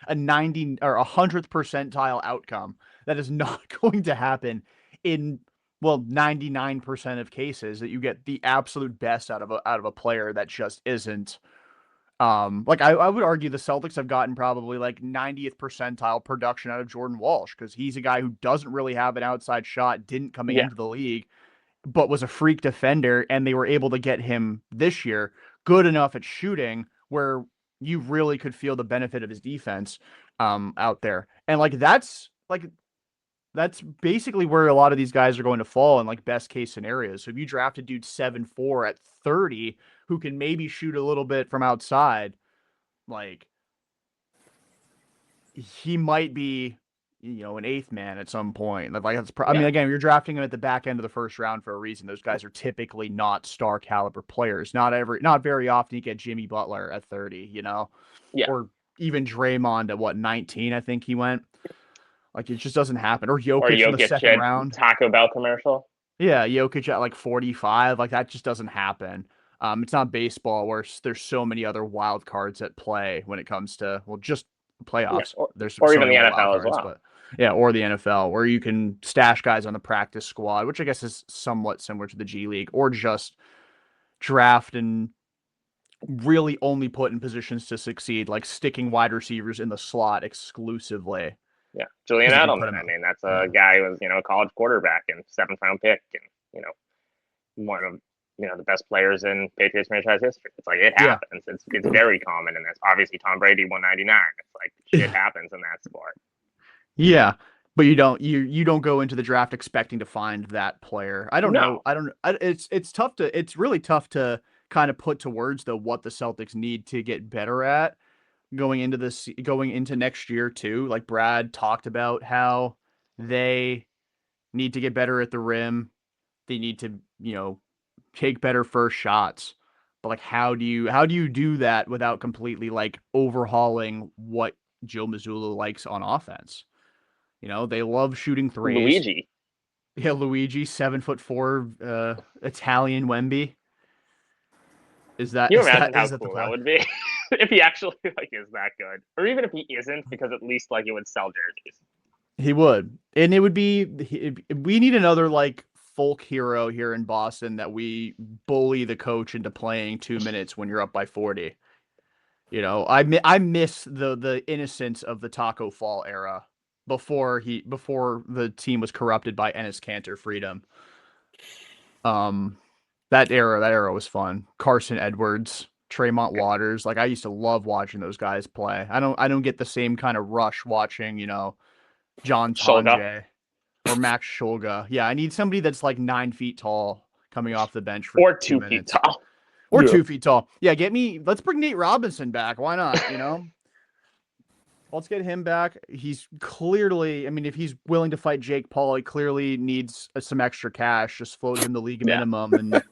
S1: a 90 or 100th percentile outcome that is not going to happen in, well, 99% of cases, that you get the absolute best out of a player that just isn't. Like I would argue the Celtics have gotten probably like 90th percentile production out of Jordan Walsh because he's a guy who doesn't really have an outside shot, didn't coming
S3: Yeah,
S1: into the league, but was a freak defender, and they were able to get him this year good enough at shooting where you really could feel the benefit of his defense out there. And that's basically where a lot of these guys are going to fall in like best case scenarios. So if you draft a dude 7'4" at 30 who can maybe shoot a little bit from outside, like he might be, an eighth man at some point. Like that's, I
S3: yeah,
S1: mean, again, you're drafting him at the back end of the first round for a reason. Those guys are typically not star caliber players. Not very often you get Jimmy Butler at 30,
S3: yeah.
S1: or even Draymond at what 19, I think he went. Like it just doesn't happen. Or
S3: Or
S1: Jokic in the
S3: Jokic
S1: second
S3: had
S1: round.
S3: Taco Bell commercial.
S1: Yeah, Jokic at like 45. Like that just doesn't happen. It's not baseball where there's so many other wild cards at play when it comes to, well, just
S3: Yeah,
S1: playoffs. There's
S3: or
S1: so
S3: even
S1: many
S3: the
S1: more wild
S3: NFL as
S1: cards,
S3: well.
S1: but yeah, or the NFL where you can stash guys on the practice squad, which I guess is somewhat similar to the G League, or just draft and really only put in positions to succeed, like sticking wide receivers in the slot exclusively
S3: Yeah, Julian
S1: because if you put
S3: Edelman.
S1: them,
S3: I mean, that's a
S1: yeah,
S3: guy who was a college quarterback and seventh round pick, and one of the best players in Patriots franchise history. It's like it
S1: yeah.
S3: happens. It's very common in this. Obviously, Tom Brady 199. It's like shit happens in that sport.
S1: Yeah, but you don't go into the draft expecting to find that player. I don't know.
S3: No,
S1: I don't. It's tough to. It's really tough to kind of put to words though what the Celtics need to get better at going into next year too. Like Brad talked about how they need to get better at the rim. They need to take better first shots. But like how do you do that without completely like overhauling what Joe Mazzulla likes on offense? They love shooting threes.
S3: Luigi.
S1: Yeah, Luigi, 7'4", Italian Wemby. Is that
S3: Can you
S1: is that
S3: imagine how
S1: is that the
S3: cool that
S1: play?
S3: would be if he actually like is that good, or even if he isn't, because at least like it would sell jerseys.
S1: He would, and it would be. We need another like folk hero here in Boston that we bully the coach into playing 2 minutes when you're up by 40. I miss the innocence of the Taco Fall era before the team was corrupted by Ennis Cantor freedom. Um, that era was fun. Carson Edwards, Tremont Waters, like I used to love watching those guys play. I don't get the same kind of rush watching, John
S3: Shulga
S1: Tonje or Max Shulga. Yeah, I need somebody that's like 9 feet tall coming off the bench for
S3: or
S1: two
S3: 2 feet
S1: minutes.
S3: tall.
S1: Or
S2: Yeah.
S1: 2 feet tall. Yeah, let's bring Nate Robinson back. Why not? Let's get him back. He's clearly, I mean, if he's willing to fight Jake Paul, he clearly needs some extra cash. Just float him the league
S3: Yeah,
S1: minimum and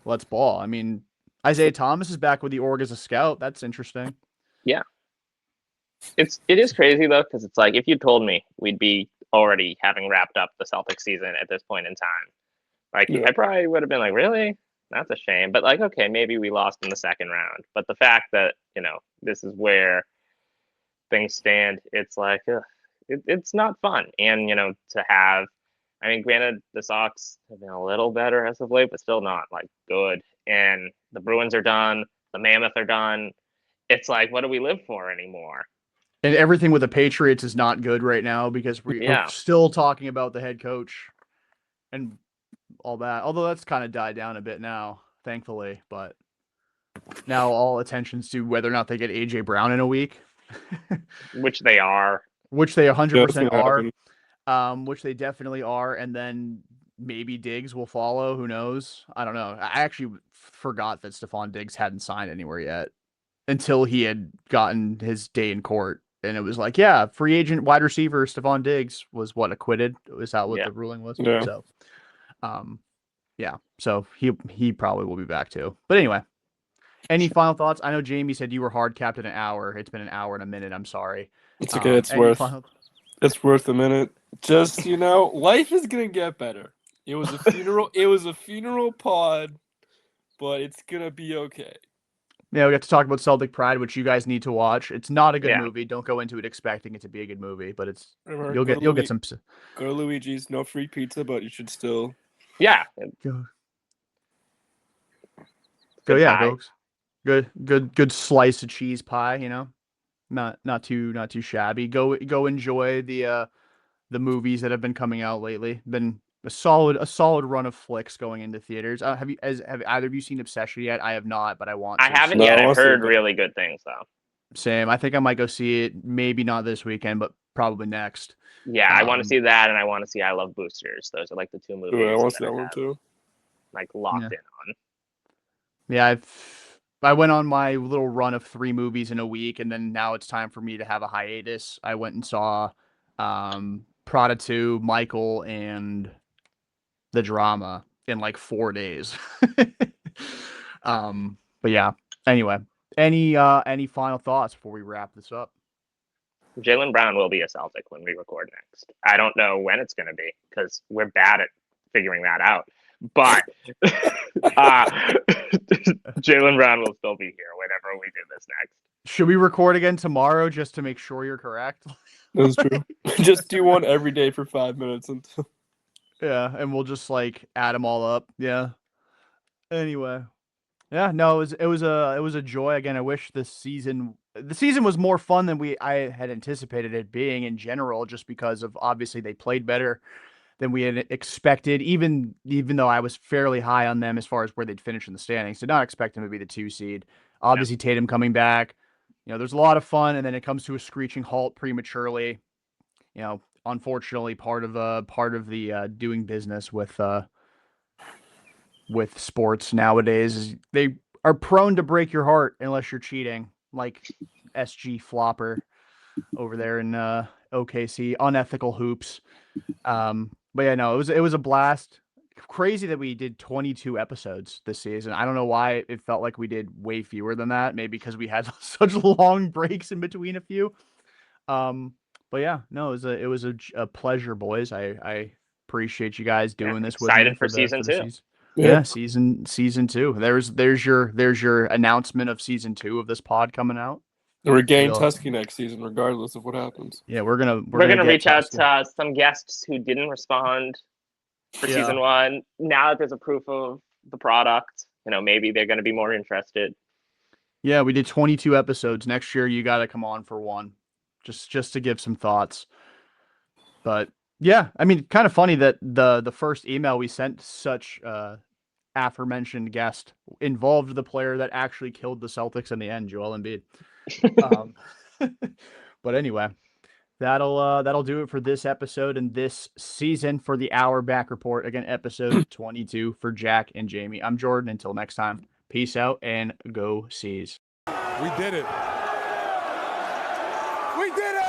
S1: let's ball. I mean, Isaiah Thomas is back with the org as a scout. That's interesting.
S3: yeah. It is crazy though, because it's like if you told me we'd be already having wrapped up the Celtics season at this point in time, like
S2: Yeah.
S3: I probably would have been like, really? That's a shame. But like, okay, maybe we lost in the second round. But the fact that this is where things stand, it's like it's not fun. And to have, I mean, granted, the Sox have been a little better as of late, but still not like good. And the Bruins are done. The Mammoth are done. It's like, what do we live for anymore?
S1: And everything with the Patriots is not good right now because we're
S3: Yeah.
S1: still talking about the head coach and all that. Although that's kind of died down a bit now, thankfully. But now all attention's to whether or not they get A.J. Brown in a week,
S3: Which they are.
S1: which they
S2: Yeah, it's
S1: 100%
S2: gonna
S1: are,
S2: happen.
S1: which they definitely are. And then maybe Diggs will follow. Who knows? I don't know. I actually forgot that Stephon Diggs hadn't signed anywhere yet until he had gotten his day in court. And it was like, yeah, free agent wide receiver Stephon Diggs was what, acquitted? Is that what
S3: Yeah.
S1: the ruling was?
S2: Yeah.
S1: So, yeah. So he probably will be back too. But anyway, any final thoughts? I know Jamie said you were hard capped in an hour. It's been an hour and a minute. I'm sorry.
S2: It's okay.
S1: Any final?
S2: It's worth a minute. Just life is gonna get better. It was a funeral. It was a funeral pod, but it's gonna be okay.
S1: Yeah, we got to talk about Celtic Pride, which you guys need to watch. It's not a good
S3: Yeah.
S1: movie. Don't go into it expecting it to be a good movie, but it's
S2: Remember,
S1: you'll get some.
S2: Go to Luigi's. No free pizza, but you should still.
S3: Yeah.
S1: Go,
S3: Good
S1: yeah,
S3: pie.
S1: good slice of cheese pie. Not too shabby. Go enjoy the movies that have been coming out lately. Been a solid run of flicks going into theaters. Have either of you seen Obsession yet? I have not, but I want
S3: I
S1: to.
S3: haven't
S2: No,
S3: yet.
S2: I
S3: I've
S2: wanna see
S3: heard
S2: it.
S3: really good things though.
S1: Same. I think I might go see it. Maybe not this weekend, but probably next.
S3: Yeah, I want to see that, and I want to see I Love Boosters. Those are like the two movies
S2: Ooh, I want to
S3: that
S2: see that
S3: I
S2: one
S3: have
S2: too.
S3: like locked
S1: Yeah.
S3: in on.
S1: Yeah, I went on my little run of 3 movies in a week, and then now it's time for me to have a hiatus. I went and saw Prada 2, Michael, and The Drama in like 4 days. But yeah. Anyway, any final thoughts before we wrap this up?
S3: Jaylen Brown will be a Celtic when we record next. I don't know when it's going to be because we're bad at figuring that out. But Jaylen Brown will still be here whenever we do this next.
S1: Should we record again tomorrow just to make sure you're correct?
S2: That's true. Just do one every day for 5 minutes until.
S1: Yeah, and we'll just like add them all up. Yeah. Anyway. Yeah, no, it was a joy. Again, I wish the season was more fun than I had anticipated it being in general, just because of obviously they played better than we had expected, even though I was fairly high on them as far as where they'd finish in the standings. Did not expect them to be the 2 seed. Obviously Tatum coming back. There's a lot of fun, and then it comes to a screeching halt prematurely. Unfortunately part of the doing business with sports nowadays is they are prone to break your heart unless you're cheating, like SG Flopper over there in OKC, unethical hoops. But yeah, no, it was a blast. Crazy that we did 22 episodes this season. I don't know why it felt like we did way fewer than that. Maybe because we had such long breaks in between a few. But yeah, no, it was a pleasure, boys. I appreciate you guys doing this with me
S3: Excited for season
S1: the
S3: 2.
S1: season. Yeah, season 2. There's your announcement of season 2 of this pod coming out.
S2: We're getting Tusky next season, regardless of what happens.
S1: Yeah, we're gonna
S3: get reach
S1: Tusky.
S3: out to some guests who didn't respond for season 1. Now that there's a proof of the product, maybe they're gonna be more interested.
S1: Yeah, we did 22 episodes. Next year, you got to come on for one, just to give some thoughts. But yeah, I mean, kind of funny that the first email we sent such aforementioned guest involved the player that actually killed the Celtics in the end, Joel Embiid. But anyway, that'll do it for this episode and this season for the Hour Back Report. Again, episode 22 for Jack and Jamie. I'm Jordan. Until next time, peace out and go Seas.
S4: We did it. We did it.